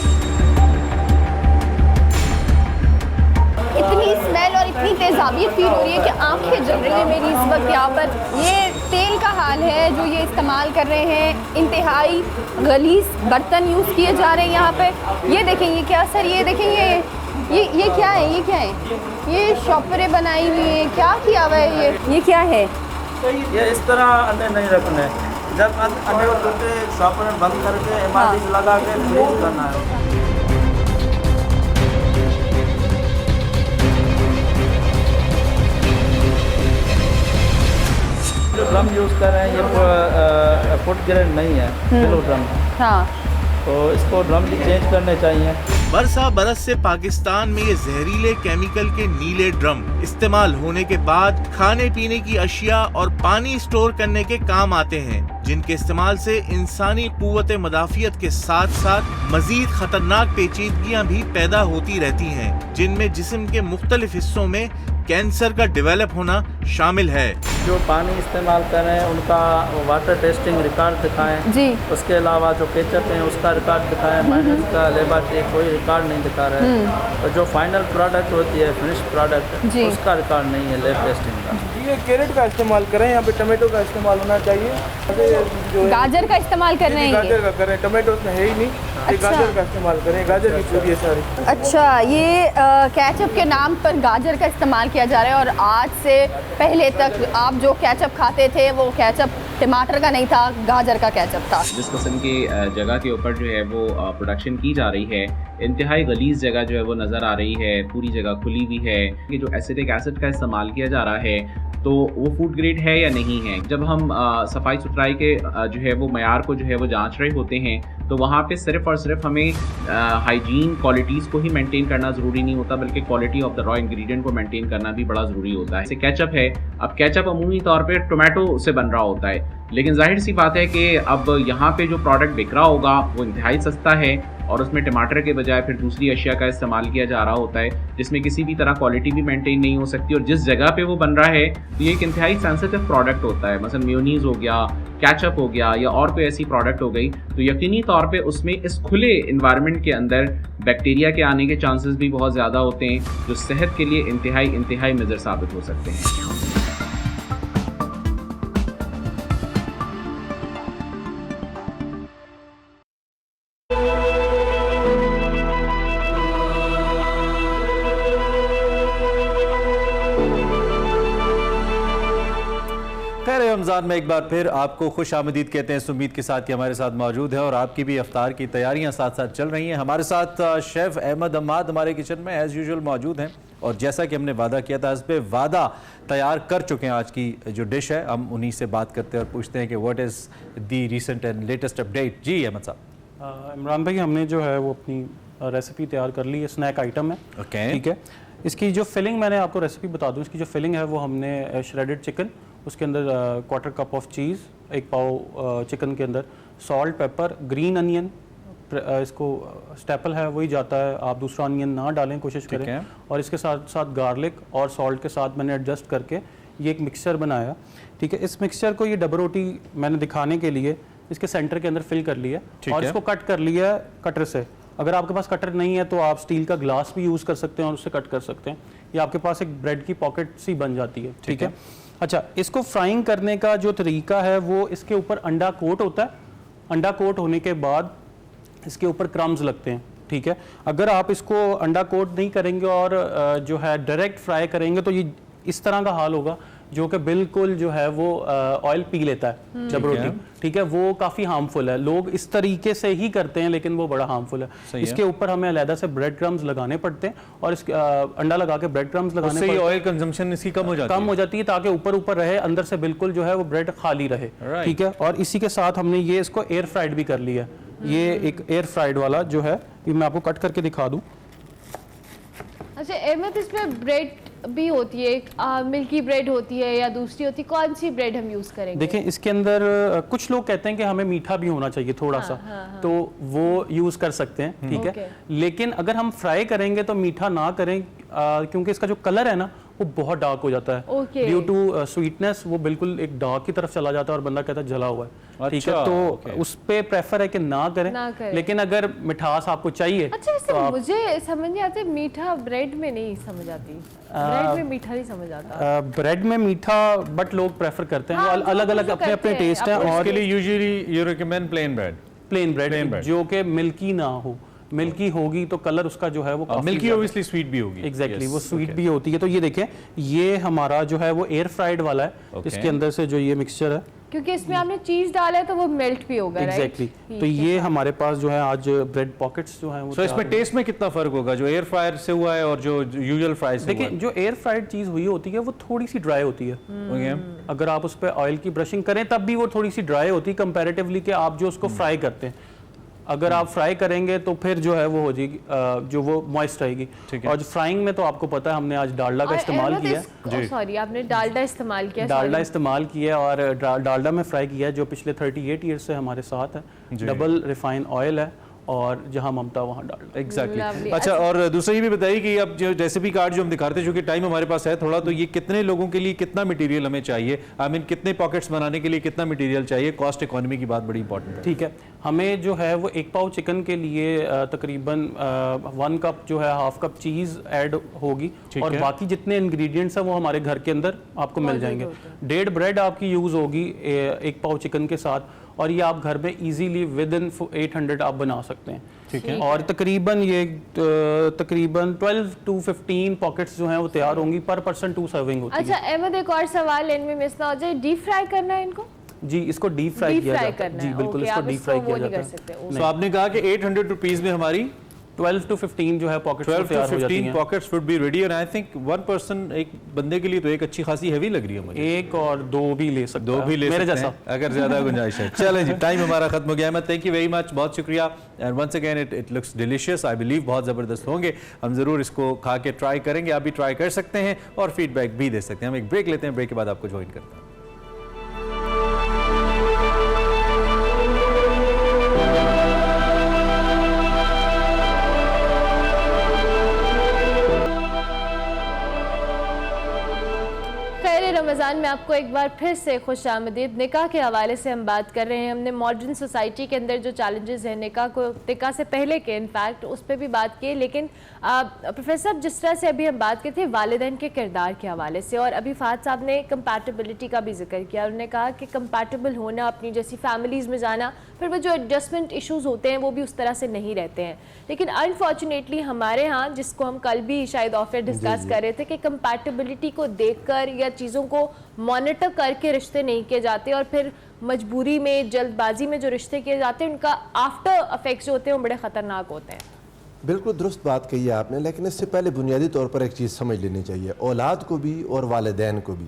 [SPEAKER 8] इतनी स्मेल और इतनी तेज़ाबियत फील हो रही है कि आंखें जल रही है मेरी इस वक्त यहाँ पर। ये तेल का हाल है जो ये इस्तेमाल कर रहे हैं, इंतहाई गलीज़ बर्तन यूज़ किए जा रहे हैं यहाँ पे। ये देखें ये क्या सर, ये देखें ये क्या है, ये क्या है, ये शॉपरें बनाई हुई हैं, क्या किया हुआ है ये क्या है?
[SPEAKER 10] ये इस तरह अंडे नहीं रखने, जब अंडे को टूटे शॉपर में बंद करके एमआरटी लगा के फ्रीज करना है। जो ड्रम यूज़ कर रहे हैं ये फुट ग्रेड नहीं है, किलो ड्रम है।
[SPEAKER 8] हाँ,
[SPEAKER 10] तो इसको ड्रम भी चेंज करने चाहिए।
[SPEAKER 11] बरसा बरस से पाकिस्तान में ये जहरीले केमिकल के नीले ड्रम इस्तेमाल होने के बाद खाने पीने की अशिया और पानी स्टोर करने के काम आते हैं, जिनके इस्तेमाल से इंसानी कुव्वत मदाफियत के साथ साथ मजीद खतरनाक पेचीदगियां भी पैदा होती रहती हैं, जिनमें जिस्म के मुख्तलिफ हिस्सों में कैंसर का डेवलप होना शामिल है।
[SPEAKER 10] जो पानी इस्तेमाल कर रहे हैं उनका वाटर टेस्टिंग रिकॉर्ड दिखाएं
[SPEAKER 8] जी।
[SPEAKER 10] उसके अलावा जो केचप हैं उसका रिकॉर्ड दिखाएं, माइनस का लेबोरेटरी कोई रिकॉर्ड नहीं दिखा रहे हैं। तो जो फाइनल प्रोडक्ट होती है फिनिश प्रोडक्ट उसका रिकॉर्ड नहीं है लेब टेस्टिंग का।
[SPEAKER 12] ये कैरेट का इस्तेमाल करें, यहाँ पे टमाटो का इस्तेमाल होना चाहिए।
[SPEAKER 8] गाजर का इस्तेमाल कर रहे हैं,
[SPEAKER 12] गाजर का करें, टमाटो उसमें है ही नहीं।
[SPEAKER 8] अच्छा।
[SPEAKER 12] गाजर का इस्तेमाल करें, गाजर की चूरी है सारी।
[SPEAKER 8] अच्छा, ये केचप के नाम पर गाजर का इस्तेमाल किया जा रहा है, और आज से पहले तक आप जो केचप खाते थे वो केचप टमाटर का नहीं था, गाजर का केचप था।
[SPEAKER 13] जिस किस्म की जगह के ऊपर जो है वो प्रोडक्शन की जा रही है, इंतहाई गलीज जगह जो है वो नज़र आ रही है, पूरी जगह खुली हुई है। कि जो एसिटिक एसिड का इस्तेमाल किया जा रहा है तो वो फूड ग्रेड है या नहीं है। जब हम सफाई सुथराई के जो है वो मयार को जो है वो जांच रहे होते हैं तो वहाँ पे सिर्फ और सिर्फ हमें हाइजीन क्वालिटीज़ को ही मेंटेन करना ज़रूरी नहीं होता, बल्कि quality of the raw ingredient को मेंटेन करना भी बड़ा ज़रूरी होता है। जैसे केचप है, अब केचप अमूमी तौर पे टोमेटो से बन रहा होता है, लेकिन जाहिर सी बात है कि अब यहाँ पे जो प्रोडक्ट बिक रहा होगा वो इंतहाई सस्ता है और उसमें टमाटर के बजाय फिर दूसरी अशिया का इस्तेमाल किया जा रहा होता है, जिसमें किसी भी तरह क्वालिटी भी मेंटेन नहीं हो सकती। और जिस जगह पे वो बन रहा है तो ये एक इंतहाई सेंसिटिव प्रोडक्ट होता है, मसलन मेयोनीज हो गया, केचप हो गया या और कोई ऐसी प्रोडक्ट हो गई, तो यकीनी तौर पे उसमें इस खुले इन्वायरमेंट के अंदर बैक्टीरिया के आने के चांसेस भी बहुत ज़्यादा होते हैं, जो सेहत के लिए इंतहाई मुज़र साबित हो सकते हैं।
[SPEAKER 2] रमज़ान में एक बार फिर आपको खुश आमदीद कहते हैं। उम्मीद के साथ कि हमारे साथ मौजूद है और आपकी भी इफ्तार की तैयारियां साथ साथ चल रही हैं। हमारे साथ शेफ़ अहमद अम्माद हमारे किचन में एज़ यूजुअल मौजूद हैं और जैसा कि हमने वादा किया था, इस पे वादा तैयार कर चुके हैं। आज की जो डिश है हम उन्हीं से बात करते हैं और पूछते हैं कि what is the recent and latest update. जी अहमद साहब।
[SPEAKER 4] इमरान भाई, हमने जो है वो अपनी रेसिपी तैयार कर ली है, स्नैक आइटम है।
[SPEAKER 2] ओके,
[SPEAKER 4] ठीक है। इसकी जो फिलिंग, मैंने आपको रेसिपी बता दूं, इसकी जो फिलिंग है वो हमने श्रेडेड चिकन, उसके अंदर क्वार्टर कप ऑफ चीज़, एक पाव चिकन के अंदर सॉल्ट, पेपर, ग्रीन अनियन, इसको स्टेपल है वही जाता है, आप दूसरा अनियन ना डालें, कोशिश करें। और इसके साथ साथ गार्लिक और सॉल्ट के साथ मैंने एडजस्ट करके ये एक मिक्सचर बनाया। ठीक है। इस मिक्सचर को, ये डबल रोटी मैंने दिखाने के लिए इसके सेंटर के अंदर फिल कर लिया और इसको कट कर लिया कटर से। अगर आपके पास कटर नहीं है तो आप स्टील का ग्लास भी यूज़ कर सकते हैं और उससे कट कर सकते हैं, या आपके पास एक ब्रेड की पॉकेट सी बन जाती है। ठीक है। अच्छा, इसको फ्राइंग करने का जो तरीका है वो इसके ऊपर अंडा कोट होता है। अंडा कोट होने के बाद इसके ऊपर क्रम्स लगते हैं। ठीक है। अगर आप इसको अंडा कोट नहीं करेंगे और जो है डायरेक्ट फ्राई करेंगे तो ये इस तरह का हाल होगा जो कि बिल्कुल जो है वो ऑयल पी लेता है जब रोटी। ठीक है। वो काफ़ी हार्मफुल है, लोग इस तरीके से ही करते हैं लेकिन वो बड़ा हार्मफुल है। इसके ऊपर हमें अलहदा से ब्रेड क्रम्स लगाने पड़ते हैं और इसके अंडा लगा के ब्रेड क्रम्स लगाने पड़ते हैं।
[SPEAKER 2] ऑयल कंजम्पशन इसकी कम हो जाती
[SPEAKER 4] है ताकि ऊपर ऊपर रहे, अंदर से बिल्कुल जो है वो ब्रेड खाली रहे। ठीक है। और इसी के साथ हमने ये इसको एयर फ्राइड भी कर लिया। ये एक एयर फ्राइड वाला जो है, ये मैं आपको कट करके दिखा दूँ।
[SPEAKER 3] अच्छा अहमद, इसमें ब्रेड भी होती है, मिल्की ब्रेड होती है या दूसरी होती है, कौन सी ब्रेड हम यूज़ करेंगे?
[SPEAKER 4] देखें, इसके अंदर कुछ लोग कहते हैं कि हमें मीठा भी होना चाहिए थोड़ा सा, तो वो यूज़ कर सकते हैं। ठीक है। लेकिन अगर हम फ्राई करेंगे तो मीठा ना करें, क्योंकि इसका जो कलर है ना वो बहुत डार्क हो जाता है ड्यू टू स्वीटनेस, वो बिल्कुल एक डार्क की तरफ चला जाता है और बंदा कहता है जला हुआ है। ठीक है, तो उस पे प्रेफर है कि ना करें, लेकिन अगर मिठास आपको चाहिए।
[SPEAKER 3] अच्छा, तो मुझे समझ नहीं आती, मीठा ब्रेड में नहीं समझ आती, ब्रेड में मीठा नहीं समझ आता।
[SPEAKER 4] ब्रेड में मीठा बट लोग प्रेफर करते हैं, वो अलग अलग अपने अपने टेस्ट हैं। और
[SPEAKER 2] इसके लिए usually you recommend plain bread
[SPEAKER 4] जो कि मिल्की ना हो। मिल्की होगी तो कलर उसका जो है वो
[SPEAKER 2] मिल्की ऑब्वियसली स्वीट भी होगी।
[SPEAKER 4] एग्जैक्टली, वो स्वीट भी होती है। तो ये देखें, ये हमारा जो है वो एयर फ्राइड वाला है, इसके अंदर से जो ये मिक्सचर है,
[SPEAKER 3] क्योंकि इसमें आपने चीज डाला है तो वो मेल्ट भी होगा।
[SPEAKER 4] एग्जैक्टली, तो ये हमारे पास जो है आज ब्रेड पॉकेट्स जो है वो।
[SPEAKER 2] इसमें टेस्ट में कितना फर्क होगा जो एयर फ्रायर से हुआ है और जो यूजुअल फ्राई से?
[SPEAKER 4] देखिए, जो एयर फ्राइड चीज हुई होती है वो थोड़ी सी ड्राई होती है। अगर आप उस पर ऑयल की ब्रशिंग करें तब भी वो थोड़ी सी ड्राई होती है कंपैरेटिवली कि आप जो उसको फ्राई करते हैं। अगर आप फ्राई करेंगे तो फिर जो है वो हो जाएगी, जो वो मॉइस्ट रहेगी। और फ्राइंग में तो आपको पता है हमने आज डालडा का इस्तेमाल किया है।
[SPEAKER 3] सॉरी, आपने डालडा इस्तेमाल किया?
[SPEAKER 4] डालडा इस्तेमाल किया और डालडा में फ्राई किया है, जो पिछले 38 ईयर से हमारे साथ है। डबल रिफाइन ऑयल है और जहां ममता वहां डालडा।
[SPEAKER 2] एग्जैक्टली। अच्छा, और दूसरा ये भी बताइए कि अब जो रेसिपी कार्ड जो हम दिखाते हैं, चूंकि टाइम हमारे पास है थोड़ा, तो ये कितने लोगों के लिए कितना मटेरियल हमें चाहिए? आई मीन कितने पॉकेट्स बनाने के लिए कितना मटेरियल चाहिए? कॉस्ट इकोनॉमी की बात बड़ी इंपॉर्टेंट है।
[SPEAKER 4] ठीक है, हमें जो है वो 1 पाव चिकन के लिए तकरीबन 1 कप जो है हाफ कप चीज़ ऐड होगी, और बाकी जितने इंग्रेडिएंट्स हैं वो हमारे घर के अंदर आपको मिल जाएंगे। 1.5 ब्रेड आपकी यूज़ होगी 1 पाव चिकन के साथ, और ये आप घर में इजीली विद इन 800 आप बना सकते हैं। ठीक है, और तकरीबन ये तकरीबन 12 to 15 पॉकेट्स जो हैं वो तैयार होंगी, पर पर्सन 2 सर्विंग होती है।
[SPEAKER 3] अच्छा अहमद, एक और सवाल इनमें मिस ना हो जाए, डीप फ्राई करना है इनको?
[SPEAKER 4] जी, इसको डीप फ्राई किया जाता है। जी बिल्कुल, इसको डीप फ्राई किया जाता है।
[SPEAKER 2] तो आपने कहा कि 800 रुपीज में हमारी
[SPEAKER 4] 12 to 15 जो है pockets
[SPEAKER 2] 12 to 15 pockets would be ready, और आई थिंक 1 पर्सन, एक बंदे के लिए तो एक अच्छी खासी हैवी लग रही है मुझे।
[SPEAKER 4] 1 और 2 भी ले सकते हैं,
[SPEAKER 2] 2 भी ले
[SPEAKER 4] मेरे
[SPEAKER 2] सकते
[SPEAKER 4] जैसा
[SPEAKER 2] हैं अगर ज्यादा गुंजाइश है। चलें जी, टाइम हमारा खत्म हो गया है। थैंक यू वेरी मच, बहुत शुक्रिया। And once again it looks delicious, I believe बहुत ज़बरदस्त होंगे। हम ज़रूर इसको खा के ट्राई करेंगे, आप भी ट्राई कर सकते हैं और फीडबैक भी दे सकते हैं। हम एक ब्रेक लेते हैं, ब्रेक के बाद आपको ज्वाइन करते हैं।
[SPEAKER 3] रमज़ान में आपको एक बार फिर से खुश आमदीद। निकाह के हवाले से हम बात कर रहे हैं। हमने मॉडर्न सोसाइटी के अंदर जो चैलेंजेस हैं निकाह से पहले के इनफैक्ट उस पर भी बात की, लेकिन प्रोफेसर जिस तरह से अभी हम बात करते थे वालिदैन के किरदार के हवाले से, और अभी फ़ाद साहब ने कंपैटिबिलिटी का भी जिक्र किया। उन्होंने कहा कि कंपैटिबल होना, अपनी जैसी फैमिलीज़ में जाना, फिर वो जो एडजस्टमेंट इशूज़ होते हैं वो भी उस तरह से नहीं रहते हैं। लेकिन अनफॉर्चुनेटली हमारे यहाँ, जिसको हम कल भी शायद ऑफर डिस्कस कर रहे थे, कि कंपैटिबिलिटी को देखकर या चीज़ों को मॉनिटर करके रिश्ते नहीं किए जाते, और फिर मजबूरी में, जल्दबाजी में जो रिश्ते किए जाते हैं उनका आफ्टर इफेक्ट्स जो होते हैं वो बड़े ख़तरनाक होते हैं।
[SPEAKER 5] बिल्कुल दुरुस्त बात कही है आपने, लेकिन इससे पहले बुनियादी तौर पर एक चीज़ समझ लेनी चाहिए, औलाद को भी और वालिदैन को भी।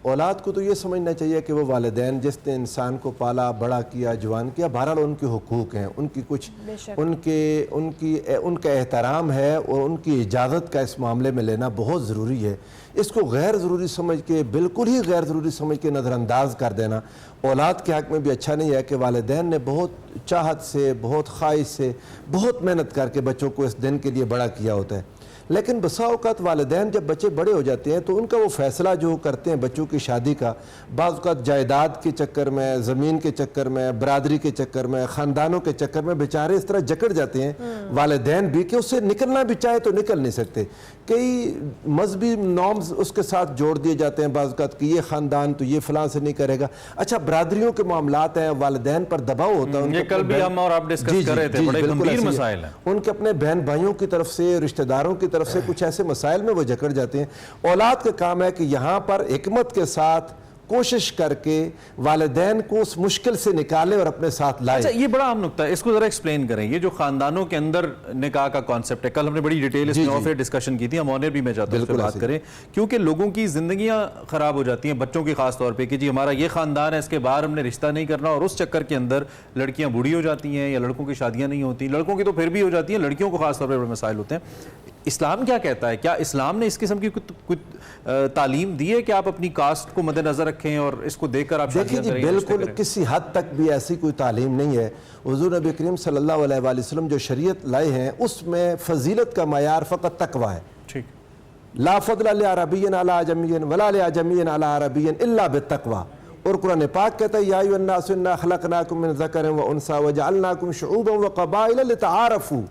[SPEAKER 5] औलाद को तो ये समझना चाहिए कि वो वालिदैन जिसने इंसान को पाला, बड़ा किया, जवान किया, बहरहाल उनके हुकूक हैं, उनकी कुछ उनका एहतराम है, और उनकी इजाज़त का इस मामले में लेना बहुत ज़रूरी है। इसको गैर ज़रूरी समझ के, बिल्कुल ही गैर ज़रूरी समझ के नज़रअंदाज कर देना औलाद के हक़ में भी अच्छा नहीं है। कि वालिदैन ने बहुत चाहत से, बहुत ख्वाहिश से, बहुत मेहनत करके बच्चों को इस दिन के लिए बड़ा किया होता है, लेकिन बसा औक़ात वालिदैन जब बच्चे बड़े हो जाते हैं तो उनका वो फ़ैसला जो करते हैं बच्चों की शादी का, बाज़ औक़ात जायदाद के चक्कर में, ज़मीन के चक्कर में, बरादरी के चक्कर में, ख़ानदानों के चक्कर में बेचारे इस तरह जकड़ जाते हैं वालिदैन भी, कि उससे निकलना भी चाहे तो निकल नहीं सकते। कई मजहबी नॉर्म्स उसके साथ जोड़ दिए जाते हैं बाज़ औक़ात कि ये ख़ानदान तो ये फ़लाँ से नहीं करेगा। अच्छा, बरादरियों के मामलात हैं, वालिदैन पर दबाव होता है,
[SPEAKER 2] कल भी हम और आप डिस्कस कर रहे थे, बड़े गंभीर मसाइल हैं।
[SPEAKER 5] उनके अपने बहन भाइयों की तरफ से, रिश्तेदारों की तरफ से कुछ ऐसे मसाइल में वो जकड़ जाते हैं। औलाद का काम है कि यहाँ पर हिकमत के साथ कोशिश करके वालिदैन को उस मुश्किल से निकाले और अपने साथ लाए।
[SPEAKER 2] अच्छा, ये बड़ा अहम नुक्ता है, इसको जरा एक्सप्लेन करें। ये जो खानदानों के अंदर निकाह का कॉन्सेप्ट है, कल हमने बड़ी डिटेल इसमें ऑफर डिस्कशन की थी, हम ऑनर भी मैं चाहता हूँ बात करें, क्योंकि लोगों की जिंदगियां खराब हो जाती हैं, बच्चों की खास तौर पे, कि जी हमारा ये खानदान है, इसके बाहर हमने रिश्ता नहीं करना, और उस चक्कर के अंदर लड़कियां बूढ़ी हो जाती हैं या लड़कों की शादियां नहीं होती। लड़कों की तो फिर भी हो जाती हैं, लड़कियों को खास तौर पर बड़े मसाइल होते हैं। इस्लाम क्या कहता है? क्या इस्लाम ने इस किस्म की कुछ तालीम दी है कि आप अपनी कास्ट को मद्देनजर रखें और इसको देखकर आप
[SPEAKER 5] देखिए जी, बिल्कुल किसी हद तक भी ऐसी कोई तालीम नहीं है। हुज़ूर नबी करीम सल्लल्लाहु अलैहि वसल्लम जो शरीयत लाए हैं उसमें फजीलत का मयार फ़कत तकवा है।
[SPEAKER 2] ठीक,
[SPEAKER 5] ला फदला ले अरबियन अला अजमियन वला ले अजमियन अला अरबियन इल्ला बित्तक़वा। और कुरान पाक कहता है या अय्युहन्नास इन्ना खलक़नाकुम मिन ज़करिन व उन्सा व जअलनाकुम शुऊबन व क़बाइल लितआरफ़ू।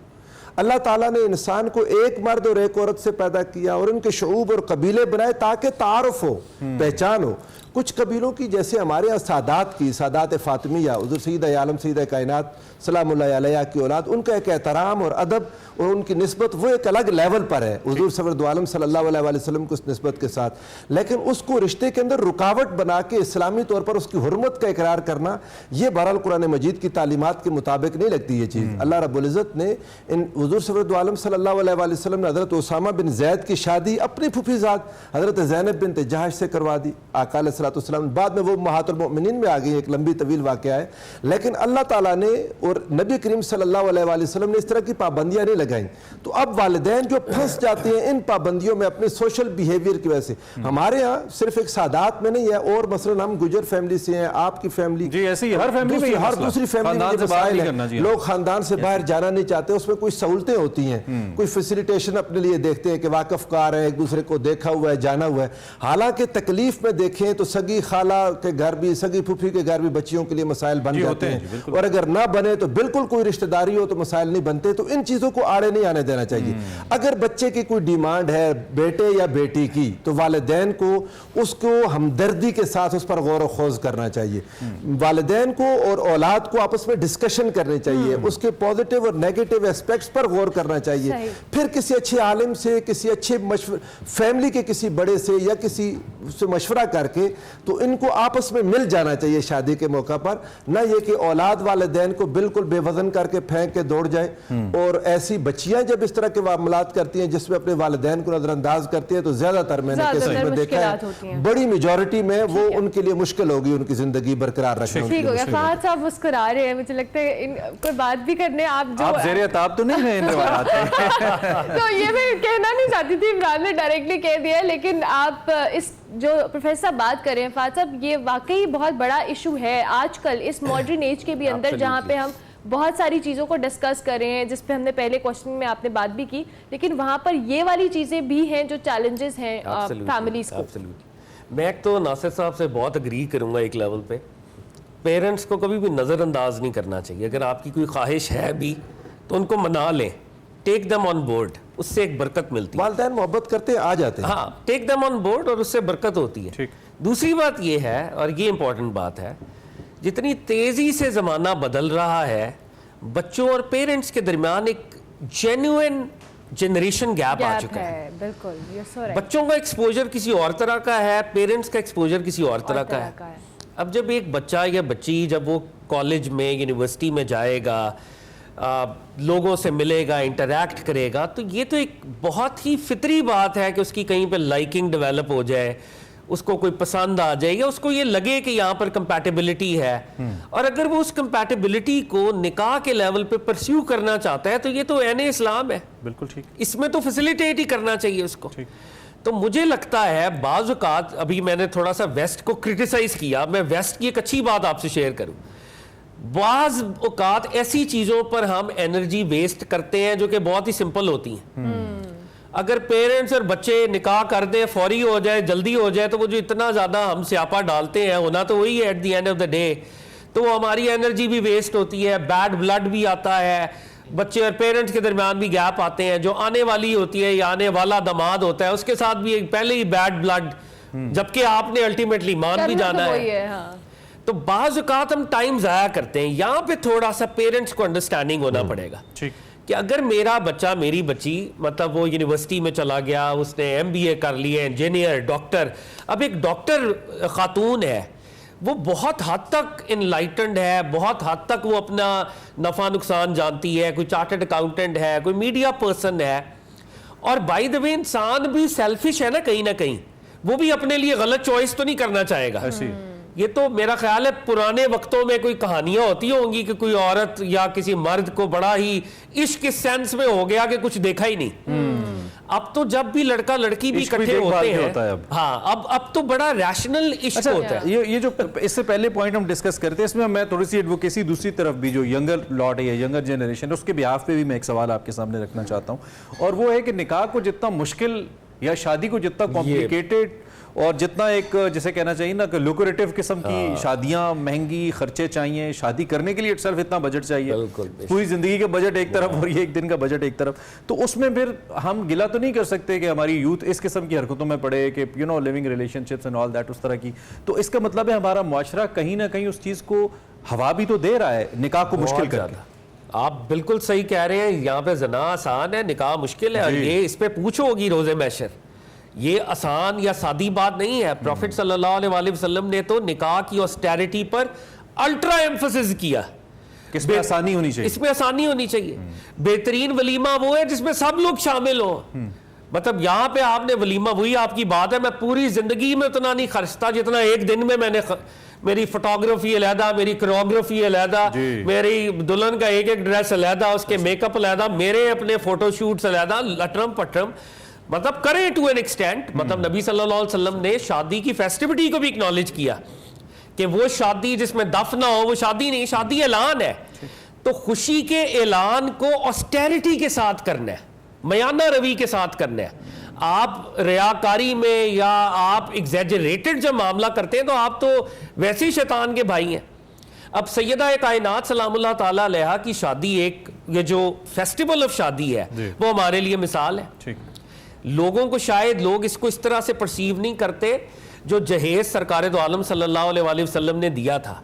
[SPEAKER 5] अल्लाह ताला ने इंसान को एक मर्द और एक औरत से पैदा किया और उनके शऊब और कबीले बनाए ताकि तारुफ हो, पहचान हो। कुछ कबीलों की जैसे हमारे यहाँ सादात की, सादात फ़ातिमिया, हुज़ूर सैयद आलम सैयद कायनात सलामुल्लाह अलैहा की औलाद, उनका एक एहतराम और अदब और उनकी निस्बत वो एक अलग लेवल पर है हुज़ूर सल्लल्लाहु आलम सल्लल्लाहु अलैहि वसल्लम को उस निस्बत के साथ। लेकिन उसको रिश्ते के अंदर रुकावट बना के इस्लामी तौर पर उसकी हुर्मत का इकरार करना, ये बहरहाल कुरान मजीद की तालीमात के मुताबिक नहीं लगती ये चीज़। अल्लाह रब्बुल इज़्ज़त ने इन हुज़ूर सल्लल्लाहु आलम सल्लल्लाहु अलैहि वसल्लम ने हज़रत उसामा बिन ज़ैद की शादी अपनी फूफीज़ाद हज़रत ज़ैनब बिन्त जहश से करवा दी। आका अलैहिस्सलातु वस्सलाम बाद में वो उम्महातुल मोमिनीन में आ गई, एक लंबी तवील वाक़या है। लेकिन अल्लाह ताला ने और नबी करीम सल्लल्लाहु अलैहि वसल्लम ने इस तरह की पाबंदियां नहीं लगाई। तो अब वालिदैन जो फंस जाते हैं इन पाबंदियों में अपने सोशल बिहेवियर की वजह से। हमारे यहाँ सिर्फ एक सादात में नहीं है, और मसलन हम गुजर फैमिली से हैं, आपकी फैमिली
[SPEAKER 2] जी ऐसे ही हर फैमिली में,
[SPEAKER 5] हर दूसरी फैमिली में मसाइल है। लोग खानदान से बाहर जाना नहीं चाहते, उसमें कोई सहूलतें होती हैं, कोई फैसिलिटेशन अपने लिए देखते हैं कि वाकफकार है, एक दूसरे को देखा हुआ है, जाना हुआ है। हालांकि तकलीफ में देखें तो सगी खाला के घर भी, सगी फूफी के घर भी बच्चियों के लिए मसाइल बन जाते हैं, और अगर ना बने तो बिल्कुल कोई रिश्तेदारी हो तो मसाइल नहीं बनते। तो इन चीजों को आड़े नहीं आने देना चाहिए। अगर बच्चे की कोई डिमांड है बेटे या बेटी की, तो वालिदैन को उसको हमदर्दी के साथ उस पर गौर खोज करना चाहिए। वालिदैन को और औलाद को आपस में डिस्कशन करनी चाहिए, उसके पॉजिटिव और नेगेटिव एस्पेक्ट्स पर गौर करना चाहिए। फिर किसी अच्छे आलिम से, किसी अच्छे फैमिली के किसी बड़े से या किसी से मशवरा करके तो इनको आपस में मिल जाना चाहिए शादी के मौका पर। ना ये कि औलाद वालिदैन को बिल्कुल बेवजन करके फेंक के दौड़ जाए। और ऐसी बच्चियां जब इस तरह के मामलात करती हैं जिसमें अपने वालिदैन को नजरअंदाज करती है, तो ज्यादातर मैंने केसेस में देखा है, बड़ी मेजॉरिटी में वो उनके लिए मुश्किल होगी उनकी जिंदगी बरकरार रखना।
[SPEAKER 3] ठीक हो गया। फहद साहब मुस्कुरा रहे हैं, मुझे लगता है कोई बात भी करने आप
[SPEAKER 2] ज़ेरे ताब तो नहीं है इन रिवायात
[SPEAKER 3] तो ये मैं कहना नहीं चाहती थी, इमरान ने डायरेक्टली कह दिया। लेकिन आप इस जो प्रोफेसर साहब बात कर रहे हैं फहद साहब, ये वाकई बहुत बड़ा इशू है आजकल इस मॉडर्न एज के भी अंदर, जहाँ पे हम बहुत सारी चीज़ों को डिस्कस कर रहे हैं, जिस पे हमने पहले क्वेश्चन में आपने बात भी की, लेकिन वहाँ पर ये वाली चीज़ें भी हैं जो चैलेंजेस हैं फैमिलीज को।
[SPEAKER 6] मैं तो नासिर साहब से बहुत अग्री करूँगा एक लेवल पे, पेरेंट्स को कभी भी नज़रअंदाज नहीं करना चाहिए। अगर आपकी कोई ख्वाहिश है भी तो उनको मना लें, टेक देम ऑन बोर्ड, उससे एक बरकत मिलती है।
[SPEAKER 5] वालिदैन मोहब्बत करते आ जाते हैं।
[SPEAKER 6] हाँ, टेक देम ऑन बोर्ड और उससे बरकत होती है। दूसरी बात ये है, और ये इंपॉर्टेंट बात है, जितनी तेजी से ज़माना बदल रहा है, बच्चों और पेरेंट्स के दरमियान एक जेन्युइन जनरेशन गैप आ चुका है।
[SPEAKER 3] बिल्कुल,
[SPEAKER 6] बच्चों का एक्सपोजर किसी और तरह का है, पेरेंट्स का एक्सपोजर किसी और तरह का है। अब जब एक बच्चा या बच्ची जब वो कॉलेज में, यूनिवर्सिटी में जाएगा, लोगों से मिलेगा, इंटरैक्ट करेगा, तो ये तो एक बहुत ही फितरी बात है कि उसकी कहीं पे लाइकिंग डेवलप हो जाए, उसको कोई पसंद आ जाए, या उसको ये लगे कि यहाँ पर कंपैटिबिलिटी है। और अगर वो उस कंपैटिबिलिटी को निकाह के लेवल पे परस्यू करना चाहता है तो ये तो ऐन इस्लाम है।
[SPEAKER 2] बिल्कुल ठीक,
[SPEAKER 6] इसमें तो फैसिलिटेट ही करना चाहिए उसको। तो मुझे लगता है बाज़ औक़ात, अभी मैंने थोड़ा सा वेस्ट को क्रिटिसाइज किया, मैं वेस्ट की एक अच्छी बात आपसे शेयर करूँ। बाज़ औक़ात ऐसी चीज़ों पर हम एनर्जी वेस्ट करते हैं जो कि बहुत ही सिंपल होती हैं। अगर पेरेंट्स और बच्चे निकाह कर दें, फौरी हो जाए, जल्दी हो जाए, तो वो जो इतना ज़्यादा हम स्यापा डालते हैं, होना तो वही है at the end of the day. तो वो हमारी एनर्जी भी वेस्ट होती है, बैड ब्लड भी आता है, बच्चे और पेरेंट्स के दरमियान भी गैप आते हैं। जो आने वाली होती है या आने वाला दामाद होता है, उसके साथ भी पहले ही बैड ब्लड, जबकि आपने अल्टीमेटली मान भी जाना है।
[SPEAKER 3] हाँ।
[SPEAKER 6] तो बाज़ औक़ात हम टाइम ज़ाया करते हैं। यहाँ पे थोड़ा सा पेरेंट्स को अंडरस्टैंडिंग होना पड़ेगा कि अगर मेरा बच्चा, मेरी बच्ची, मतलब वो यूनिवर्सिटी में चला गया, उसने MBA कर लिया, इंजीनियर, डॉक्टर, अब एक डॉक्टर खातून है, वो बहुत हद तक इनलाइटेंड है, बहुत हद तक वो अपना नफ़ा नुकसान जानती है, कोई चार्टर्ड अकाउंटेंट है, कोई मीडिया पर्सन है। और बाय द वे इंसान भी सेल्फिश है ना कहीं, वो भी अपने लिए गलत चॉइस तो नहीं करना चाहेगा। ये तो मेरा ख्याल है पुराने वक्तों में कोई कहानियां होती होंगी कि कोई औरत या किसी मर्द को बड़ा ही इश्क के सेंस में हो गया कि कुछ देखा ही नहीं। अब तो जब भी लड़का लड़की भी इकट्ठे होते हैं, हाँ, अब तो बड़ा रैशनल इश्क होता है।
[SPEAKER 2] ये जो इससे पहले पॉइंट हम डिस्कस करते हैं, इसमें मैं थोड़ी सी एडवोकेसी दूसरी तरफ भी, जो यंगर लॉट है, यंगर जनरेशन, उसके बिहाफ पे भी मैं एक सवाल आपके सामने रखना चाहता हूँ, और वो है कि निकाह को जितना मुश्किल या शादी को जितना कॉम्प्लिकेटेड और जितना एक जैसे कहना चाहिए ना कि लुक्रेटिव किस्म की शादियां, महंगी खर्चे चाहिए, शादी करने के लिए इटसेल्फ इतना बजट चाहिए, पूरी जिंदगी का बजट एक तरफ और ये एक दिन का बजट एक तरफ, तो उसमें फिर हम गिला तो नहीं कर सकते कि हमारी यूथ इस किस्म की हरकतों में पड़े कि you know living relationships and all that उस तरह की। तो इसका मतलब है हमारा मुआशरा कहीं ना कहीं उस चीज़ को हवा भी तो दे रहा है निकाह को मुश्किल करके।
[SPEAKER 6] आप बिल्कुल सही कह रहे हैं, यहाँ पे जना आसान है, निकाह मुश्किल है। ये इस पे पूछोगी रोज़े मैशर, ये आसान या सादी बात नहीं है। प्रॉफिट सल्लल्लाहु अलैहि वसल्लम ने तो निकाह की ऑस्टेरिटी पर अल्ट्रा एम्फसिस किया,
[SPEAKER 2] इसमें आसानी होनी चाहिए,
[SPEAKER 6] इसमें आसानी होनी चाहिए। बेहतरीन वलीमा वो है जिसमें सब लोग शामिल हो। मतलब यहाँ पे आपने वलीमा, वही आपकी बात है, मैं पूरी जिंदगी में उतना नहीं खर्चता जितना एक दिन में मैंने मेरी फोटोग्राफी अलहदा, मेरी कोरियोग्राफी अलहदा, मेरी दुल्हन का एक एक ड्रेस अलहदा, उसके मेकअप अलहदा, मेरे अपने फोटोशूट्स अलहदा, लटरम पटरम। मतलब करें टू एन एक्सटेंट। मतलब नबी सल्लल्लाहु अलैहि वसल्लम ने शादी की फेस्टिविटी को भी एक्नॉलेज किया कि वो शादी जिसमें दफ ना हो वो शादी नहीं, शादी ऐलान है। तो खुशी के ऐलान को ऑस्टेरिटी के साथ करना है, मयाना रवी के साथ करना है। आप रियाकारी में या आप एग्जैजरेटेड जब मामला करते हैं तो आप तो वैसे ही शैतान के भाई हैं। अब सैयदा कायनात सलामुल्लाह ताला अलैहा की शादी, एक ये जो फेस्टिवल ऑफ शादी है वो हमारे लिए मिसाल है। लोगों को शायद लोग इसको इस तरह से परसीव नहीं करते। जो जहेज सरकार दो आलम सल्लल्लाहु अलैहि वसल्लम ने दिया था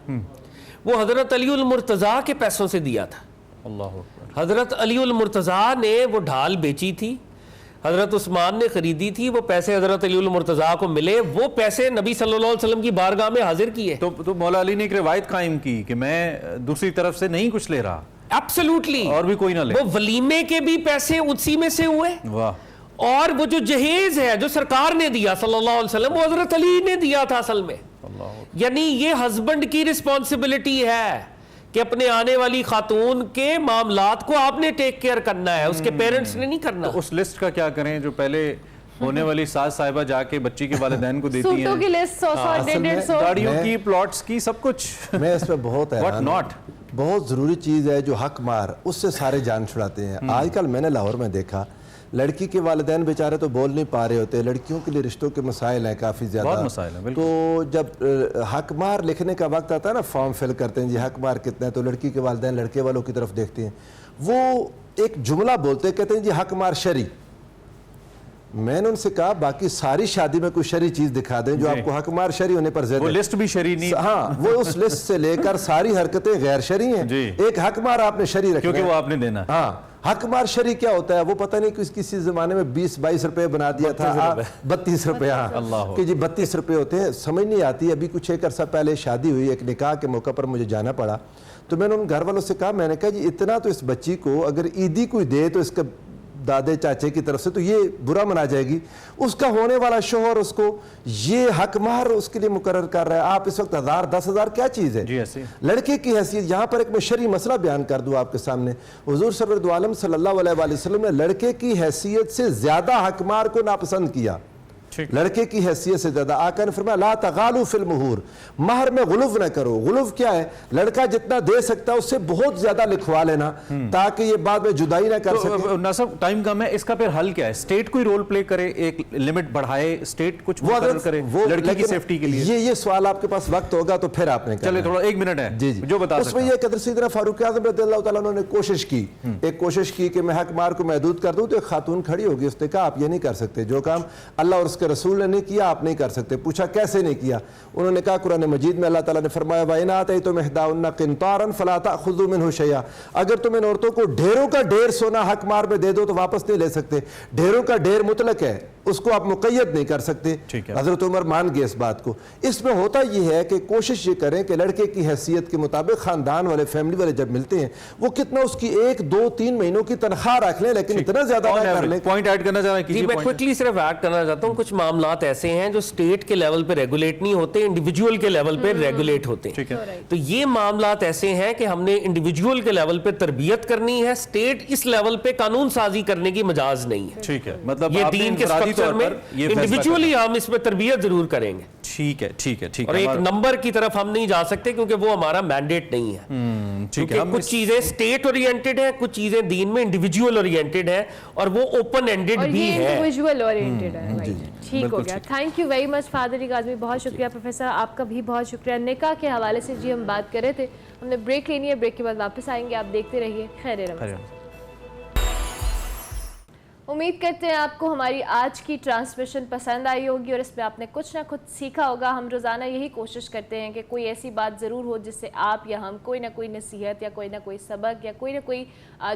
[SPEAKER 6] वो हजरत अली उल मुर्तज़ा के पैसों से दिया था। अल्लाह। हजरत अली उल मुर्तज़ा ने वो ढाल बेची थी, हजरत उस्मान ने खरीदी थी, वो पैसे हजरत अली उल मुर्तज़ा को मिले, वो पैसे नबी सल्लल्लाहु अलैहि वसल्लम की बारगाह में हाजिर किए।
[SPEAKER 2] तो मौला अली ने एक रिवायत कायम की कि मैं दूसरी तरफ से नहीं कुछ ले रहा।
[SPEAKER 6] एब्सोल्युटली,
[SPEAKER 2] और भी कोई ना ले।
[SPEAKER 6] वो वलीमे के भी पैसे उसी में से हुए।
[SPEAKER 2] वाह।
[SPEAKER 6] और वो जो जहेज है जो सरकार ने दिया सल्लल्लाहु अलैहि वसल्लम, वो हजरत अली ने दिया था असल में। यानी ये हस्बैंड की रिस्पॉन्सिबिलिटी है कि अपने आने वाली खातून के मामलात को आपने टेक केयर करना है, उसके पेरेंट्स ने नहीं करना।
[SPEAKER 2] तो उस लिस्ट का क्या करें जो पहले होने वाली सास साहिबा जाके बच्ची के वालिदैन को देती हैं?
[SPEAKER 3] सूटों की लिस्ट, 100
[SPEAKER 2] गाड़ियों की, प्लॉट्स की, सब कुछ।
[SPEAKER 5] मैं इस पे बहुत
[SPEAKER 2] What not?
[SPEAKER 5] बहुत ज़रूरी चीज़ है जो हक मार, उससे सारे जान छुड़ाते हैं। आजकल मैंने लाहौर में देखा, लड़की के वालिदैन बेचारे तो बोल नहीं पा रहे होते, लड़कियों के लिए रिश्तों के मसाइल हैं काफ़ी ज़्यादा। तो जब हक मार लिखने का वक्त आता है ना, फॉर्म फिल करते हैं जी हक मार कितना है, तो लड़की के वालिदैन लड़के वालों की तरफ देखते हैं, वो एक जुमला बोलते हैं, कहते हैं जी हक मार शरी। मैंने उनसे कहा बाकी सारी शादी में कोई शरी चीज दिखा दें जो आपको हक मार शरी होने पर
[SPEAKER 2] वो लिस्ट भी शरी नहीं।
[SPEAKER 5] हाँ, वो उस लिस्ट से लेकर सारी हरकतें गैर शरी हैं। एक हक मार आपने शरी रखा,
[SPEAKER 2] क्योंकि वो आपने देना।
[SPEAKER 5] हाँ, हक मार शरी क्या होता है वो पता नहीं, किसी जमाने में 20-22 रुपए बना दिया था, 32 रुपए। हाँ, कि जी 32 रुपए होते हैं, समझ नहीं आती। अभी कुछ एक अरसा पहले शादी हुई, एक निकाह के मौका पर मुझे जाना पड़ा, तो मैंने उन घर वालों से कहा, मैंने कहा जी इतना तो इस बच्ची को अगर ईदी कोई दे तो इसका दादे चाचे की तरफ से तो ये बुरा मना जाएगी, उसका होने वाला शोहर उसको ये हक मार उसके लिए मुकर्रर कर रहा है। आप इस वक्त 1000-10,000 क्या चीज़ है लड़के की हैसियत। यहाँ पर एक मैं शरी मसला बयान कर दूँ आपके सामने। हुजूर सरवर दो आलम सल्लल्लाहु अलैहि वसल्लम ने लड़के की हैसियत से ज़्यादा हक मार को नापसंद किया, लड़के की हैसियत से ज्यादा। आका ने फरमाया ला तगालू फिल मुहूर, महर में गुलुव न करो। गुलुव क्या है? लड़का जितना दे सकता है उससे बहुत ज्यादा लिखवा लेना ताकि ये बाद में जुदाई ना कर सके।
[SPEAKER 2] ना सब टाइम कम है, इसका फिर हल क्या है? स्टेट कोई रोल प्ले करे, एक लिमिट बढ़ाए, स्टेट कुछ मुकर्रर करे वो लड़की की सेफ्टी के लिए।
[SPEAKER 5] ये सवाल आपके पास वक्त होगा तो फिर आपने
[SPEAKER 2] चले थोड़ा 1 मिनट है
[SPEAKER 5] जी जी
[SPEAKER 2] जो बता
[SPEAKER 5] उसमें ये कदर सैयदना फारूक आज़म रज़ियल्लाहु ताला अन्हु ने कोशिश की, एक कोशिश की कि मैं हक मार को महदूद कर दूं, तो एक खातून खड़ी होगी, उसने कहा आप ये नहीं कर सकते, जो काम अल्लाह और उसके रसूल ने नहीं किया आप नहीं कर सकते। पूछा कैसे नहीं किया? उन्होंने कहा कुरान मजीद में अल्लाह ताला ने फरमाया वइना आतैतुम इहदाउन्ना क़िन्तारन फला ताख़ुज़ू मिन्हु शैया, अगर तुम इन औरतों को ढेरों का ढेर सोना हक मार में दे दो तो वापस नहीं ले सकते। ढेरों का ढेर मुतलक है, उसको आप मुक़य्यद नहीं कर सकते। हज़रत उमर मान गए इस बात को। इसमें होता यह है कि कोशिश ये करें कि लड़के की हैसियत के मुताबिक खानदान वाले फैमिली वाले जब मिलते हैं वो कितना उसकी 1-2-3 महीनों की तनख्वाह रख लें, लेकिन इतना ज्यादा ना कर लें।
[SPEAKER 2] पॉइंट ऐड करना चाह रहा हूं,
[SPEAKER 6] मैं क्विकली सिर्फ ऐड करना चाहता हूं, कुछ मामलात ऐसे हैं जो स्टेट के लेवल पे रेगुलेट नहीं होते, इंडिविजुअल के लेवल पे रेगुलेट होते हैं। तो ये मामलात ऐसे हैं कि हमने इंडिविजुअल के लेवल पे तरबियत करनी है, स्टेट इस लेवल पे कानून साजी करने की मजाज नहीं है।
[SPEAKER 2] ठीक है, मतलब
[SPEAKER 6] ये दीन के फ्यूचर में इंडिविजुअली हम इसमें तरबियत जरूर करेंगे।
[SPEAKER 2] ठीक है, ठीक है, ठीक है।
[SPEAKER 6] और एक नंबर की तरफ हम नहीं जा सकते क्योंकि वो हमारा मैंडेट नहीं है। क्योंकि कुछ चीजें स्टेट ओरिएंटेड है, कुछ चीजें दीन में इंडिविजुअल ओरिएंटेड है, और वो ओपन एंडेड भी है,
[SPEAKER 3] इंडिविजुअल ओरिएंटेड है। ठीक हो गया। Thank you very much father Azmi, बहुत शुक्रिया। प्रोफेसर आपका भी बहुत शुक्रिया। निकाह के हवाले से जी हम बात कर रहे थे, हमने ब्रेक लेनी है, ब्रेक के बाद वापस आएंगे। आप देखते रहिए खैर रमज़ान। उम्मीद करते हैं आपको हमारी आज की ट्रांसमिशन पसंद आई होगी और इसमें आपने कुछ ना कुछ सीखा होगा। हम रोज़ाना यही कोशिश करते हैं कि कोई ऐसी बात ज़रूर हो जिससे आप या हम कोई ना कोई नसीहत या कोई ना कोई सबक या कोई ना कोई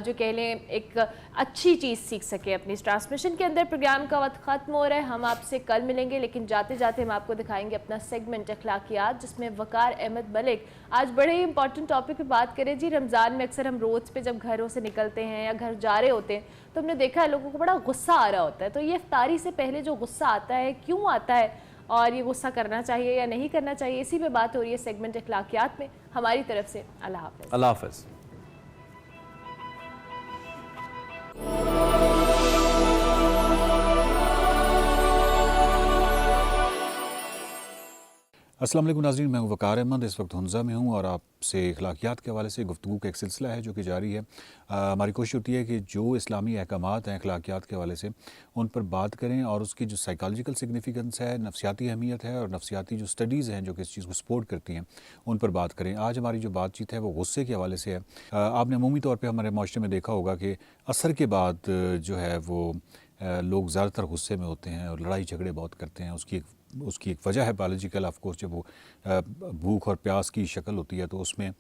[SPEAKER 3] जो कह लें एक अच्छी चीज़ सीख सके अपनी इस ट्रांसमिशन के अंदर। प्रोग्राम का वक्त ख़त्म हो रहा है, हम आपसे कल मिलेंगे, लेकिन जाते जाते हम आपको दिखाएंगे अपना सेगमेंट अखलाकियात, जिसमें वकार अहमद मलिक आज बड़े ही इंपॉर्टेंट टॉपिक पे बात करें। जी, रमज़ान में अक्सर हम रोज़ पे जब घरों से निकलते हैं या घर जा रहे होते हैं तो हमने देखा है लोगों को बड़ा गुस्सा आ रहा होता है। तो ये इफ्तारी से पहले जो गुस्सा आता है, क्यों आता है और ये गुस्सा करना चाहिए या नहीं करना चाहिए, इसी पे बात हो रही है सेगमेंट अखलाकियात में। हमारी तरफ से अल्लाह हाफ़िज़।
[SPEAKER 2] अल्लाह हाफ़िज़।
[SPEAKER 14] अस्सलाम वालेकुम नाज़रीन, मैं हूं वकार अहमद। इस वक्त हुंज़ा में हूं और आपसे अखलाकियात के हवाले से गुफ्तगू का एक सिलसिला है जो कि जारी है। हमारी कोशिश होती है कि जो इस्लामी अहकामात हैं अखलाकियात के हवाले से उन पर बात करें और उसकी जो साइकोलॉजिकल सिग्निफिकेंस है, नफ्सियाती अहमियत है और नफ्सियाती जो स्टडीज़ हैं जो कि इस चीज़ को सपोर्ट करती हैं, उन पर बात करें। आज हमारी जो बातचीत है वो गुस्से के हवाले से है। आपने अमूमी तौर पर हमारे माशरे में देखा होगा कि असर के बाद जो है वो लोग ज़्यादातर गुस्से में होते हैं और लड़ाई झगड़े बहुत करते हैं। उसकी एक वजह है बायोलॉजिकल, ऑफ कोर्स जब वो भूख और प्यास की शक्ल होती है तो उसमें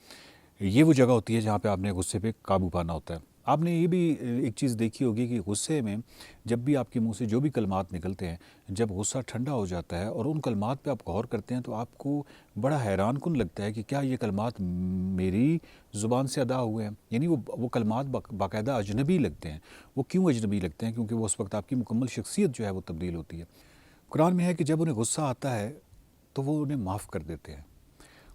[SPEAKER 14] ये वो जगह होती है जहाँ पे आपने गुस्से पे काबू पाना होता है। आपने ये भी एक चीज़ देखी होगी कि गुस्से में जब भी आपके मुंह से जो भी कलमात निकलते हैं, जब गुस्सा ठंडा हो जाता है और उन कलमात पे आप गौर करते हैं तो आपको बड़ा हैरान कुन लगता है कि क्या ये कलमात मेरी ज़ुबान से अदा हुए हैं। यानी वो कलमात बाकायदा अजनबी लगते हैं। वो क्यों अजनबी लगते हैं? क्योंकि वो उस वक्त आपकी मुकम्मल शख्सियत जो है वो तब्दील होती है। कुरान में है कि जब उन्हें गुस्सा आता है तो वो उन्हें माफ़ कर देते हैं।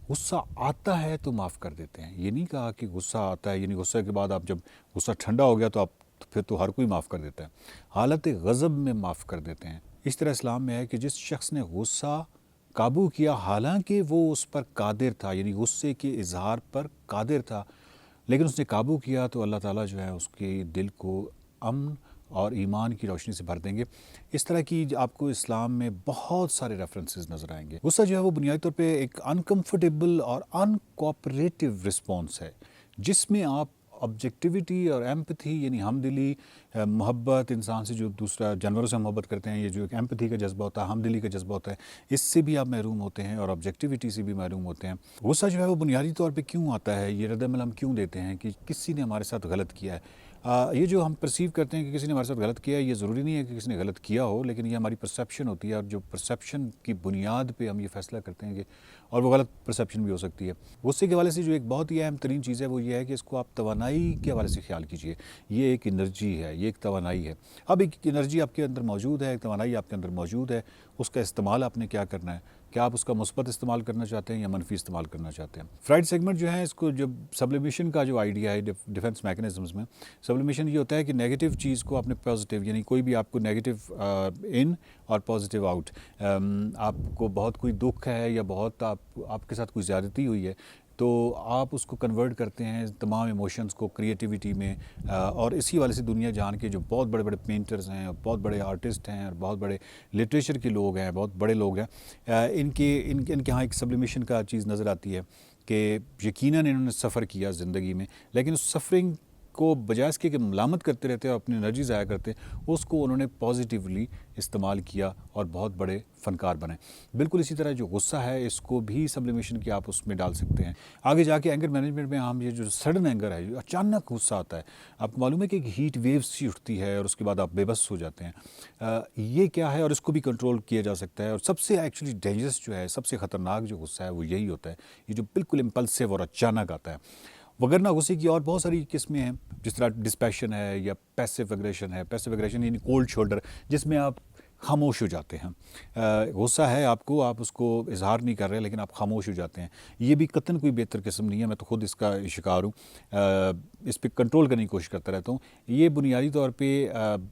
[SPEAKER 14] गुस्सा आता है तो माफ़ कर देते हैं। ये नहीं कहा कि गुस्सा आता है यानी गुस्से के बाद आप जब गुस्सा ठंडा हो गया तो आप फिर तो हर कोई माफ़ कर देता है। हालत गज़ब में माफ़ कर देते हैं। इस तरह इस्लाम में है कि जिस शख्स ने गुस्सा काबू किया, हालांकि वो उस पर कादिर था, यानी गुस्से के इजहार पर कादिर था, लेकिन उसने काबू किया तो अल्लाह ताला जो है उसके दिल को अमन और ईमान की रोशनी से भर देंगे। इस तरह की आपको इस्लाम में बहुत सारे रेफरेंसेस नज़र आएंगे। गुस्सा जो है वो बुनियादी तौर पे एक अनकम्फर्टेबल और अनकोऑपरेटिव रिस्पॉन्स है जिसमें आप ऑब्जेक्टिविटी और एम्पथी यानी हमदिली, मोहब्बत, इंसान से जो दूसरा जानवरों से मोहब्बत करते हैं, ये जो एक एम्पथी का जज्बा होता है, हमदिली का जज्बा होता है, इससे भी आप महरूम होते हैं और ऑब्जेक्टिविटी से भी महरूम होते हैं। गुस्सा जो है वो बुनियादी तौर पे क्यों आता है, ये रद्द-ए-अमल हम क्यों देते हैं कि किसी ने हमारे साथ गलत किया है। ये जो हम परसीव करते हैं कि किसी ने हमारे साथ गलत किया है, ये ज़रूरी नहीं है कि किसी ने गलत किया हो, लेकिन ये हमारी परसेप्शन होती है और जो परसेप्शन की बुनियाद पे हम ये फ़ैसला करते हैं कि, और वो गलत परसेप्शन भी हो सकती है। गुस्से के हवाले से जो एक बहुत ही अहम तरीन चीज़ है वो ये है कि इसको आप तवानाई के हवाले से ख्याल कीजिए। ये एक एनर्जी है, ये एक तवानाई है। अब एक एनर्जी आपके अंदर मौजूद है, एक तवानाई आपके अंदर मौजूद है, उसका इस्तेमाल आपने क्या करना है। क्या आप उसका मुस्बत इस्तेमाल करना चाहते हैं या मनफी इस्तेमाल करना चाहते हैं। फ्राइड सेगमेंट जो है, इसको जब सब्लिमेशन का जो आइडिया है डिफेंस मैकेनिज्म्स में, सब्लिमेशन ये होता है कि नेगेटिव चीज़ को आपने पॉजिटिव, यानी कोई भी आपको नेगेटिव इन और पॉजिटिव आउट, आपको बहुत कोई दुख है या बहुत आपके साथ कोई ज़्यादती हुई है तो आप उसको कन्वर्ट करते हैं तमाम इमोशंस को क्रिएटिविटी में। और इसी वाले से दुनिया जान के जो बहुत बड़े बड़े पेंटर्स हैं, बहुत बड़े आर्टिस्ट हैं और बहुत बड़े लिटरेचर के लोग हैं, बहुत बड़े लोग हैं, इनके यहाँ एक सब्लिमेशन का चीज़ नज़र आती है कि यकीनन इन्होंने सफ़र किया ज़िंदगी में, लेकिन उस सफ़रिंग को बजाय इसके कि मलामत करते रहते और अपनी एनर्जी ज़ाया करते, उसको उन्होंने पॉजिटिवली इस्तेमाल किया और बहुत बड़े फ़नकार बने। बिल्कुल इसी तरह जो गुस्सा है इसको भी सब्लिमेशन की आप उसमें डाल सकते हैं। आगे जाके एंगर मैनेजमेंट में हम ये जो सडन एंगर है, जो अचानक गुस्सा आता है, आपको मालूम है कि एक हीट वेव्स सी उठती है और उसके बाद आप बेबस हो जाते हैं। ये क्या है और इसको भी कंट्रोल किया जा सकता है। और सबसे एक्चुअली डेंजरस जो है, सबसे ख़तरनाक जो गुस्सा है वो यही होता है, ये जो बिल्कुल इम्पल्सिव और अचानक आता है। वगरना गुस्से की और बहुत सारी किस्में हैं, जिस तरह डिस्पैशन है या पैसिव एग्रेशन है। पैसिव एग्रेशन यानी कोल्ड शोल्डर, जिसमें आप खामोश हो जाते हैं। गुस्सा है आपको, आप उसको इजहार नहीं कर रहे लेकिन आप खामोश हो जाते हैं। ये भी कतन कोई बेहतर किस्म नहीं है, मैं तो खुद इसका शिकार हूँ। इस पर कंट्रोल करने की कोशिश करता रहता हूँ। ये बुनियादी तौर पे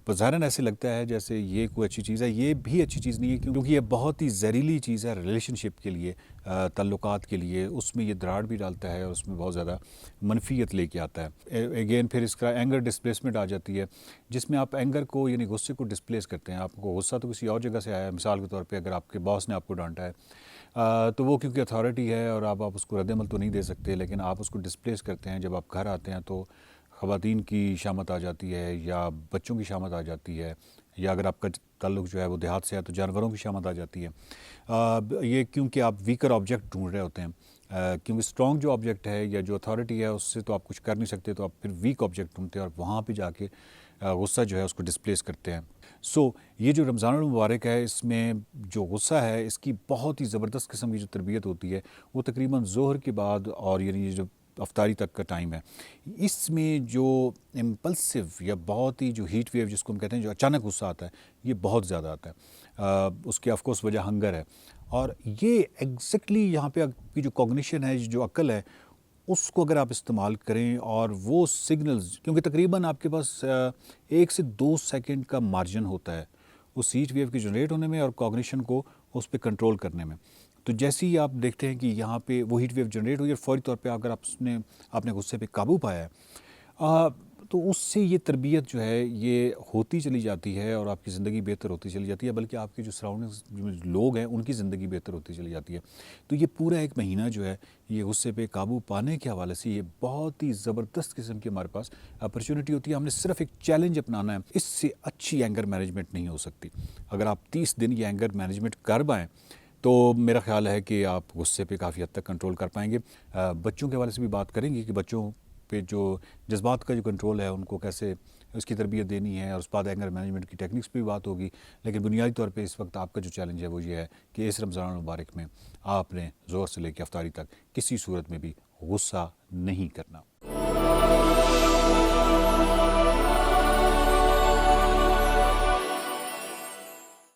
[SPEAKER 14] बज़ाहिरन ऐसे लगता है जैसे ये कोई अच्छी चीज़ है, ये भी अच्छी चीज़ नहीं है क्योंकि ये बहुत ही जहरीली चीज़ है रिलेशनशिप के लिए, ताल्लुकात के लिए। उसमें ये दरार भी डालता है और उसमें बहुत ज़्यादा मनफियत लेके आता है। अगेन फिर इसका एंगर डिस्प्लेसमेंट आ जाती है, जिसमें आप एंगर को यानी गुस्से को डिस्प्लेस करते हैं। आपको गुस्सा तो किसी और जगह से आया है, मिसाल के तौर पे अगर आपके बॉस ने आपको डांटा है तो वो क्योंकि अथॉरिटी है और आप उसको रद्द-ए-अमल तो नहीं दे सकते, लेकिन आप उसको डिस्प्लेस करते हैं। जब आप घर आते हैं तो ख़वातीन की शामत आ जाती है या बच्चों की शामत आ जाती है, या अगर आपका ताल्लुक़ जो है वो देहात से है तो जानवरों की शामत आ जाती है। ये क्योंकि आप वीकर ऑब्जेक्ट ढूंढ रहे होते हैं, क्योंकि स्ट्रॉन्ग जो ऑब्जेक्ट है या जो अथॉरिटी है उससे तो आप कुछ कर नहीं सकते, तो आप फिर वीक ऑब्जेक्ट ढूंढते हैं और वहाँ पे जाके गुस्सा जो है उसको डिस्प्लेस करते हैं। सो ये जो रमज़ान मुबारक है, इसमें जो गुस्सा है इसकी बहुत ही ज़बरदस्त किस्म की जो तरबियत होती है वो तकरीबन ज़ोहर के बाद और यानी जो अफ्तारी तक का टाइम है, इसमें जो इम्पल्सिव या बहुत ही जो हीट वेव जिसको हम कहते हैं, जो अचानक गुस्सा आता है, ये बहुत ज़्यादा आता है। उसकी ऑफ कोर्स वजह हंगर है, और ये एग्जैक्टली यहाँ पे आपकी जो कॉग्निशन है, जो अक्ल है, उसको अगर आप इस्तेमाल करें और वो सिग्नल्स, क्योंकि तकरीबन आपके पास 1 से 2 सेकंड का मार्जिन होता है उस हीट वेव के जनरेट होने में और कॉग्निशन को उस पर कंट्रोल करने में। तो जैसे ही आप देखते हैं कि यहाँ पे वो हीट वेव जनरेट हुई और फौरी तौर पे अगर आपने गुस्से पे काबू पाया है तो उससे ये तरबियत जो है ये होती चली जाती है और आपकी ज़िंदगी बेहतर होती चली जाती है, बल्कि आपके जो सराउंडिंग्स जो लोग हैं उनकी ज़िंदगी बेहतर होती चली जाती है। तो ये पूरा 1 महीना जो है ये गुस्से पे काबू पाने के हवाले से ये बहुत ही ज़बरदस्त किस्म की हमारे पास अपॉर्चुनिटी होती है। हमने सिर्फ एक चैलेंज अपनाना है, इससे अच्छी एंगर मैनेजमेंट नहीं हो सकती। अगर आप 30 दिन ये एंगर मैनेजमेंट कर पाएँ तो मेरा ख्याल है कि आप गुस्से पे काफ़ी हद तक कंट्रोल कर पाएंगे। बच्चों के हवाले से भी बात करेंगे कि बच्चों पे जो जज्बात का जो कंट्रोल है उनको कैसे उसकी तरबियत देनी है, और उस बाद एंगर मैनेजमेंट की टेक्निक्स पे भी बात होगी। लेकिन बुनियादी तौर पे इस वक्त आपका जो चैलेंज है वो ये है कि इस रमज़ान मुबारक में आपने ज़ोर से लेकर अफ्तारी तक किसी सूरत में भी गुस्सा नहीं करना।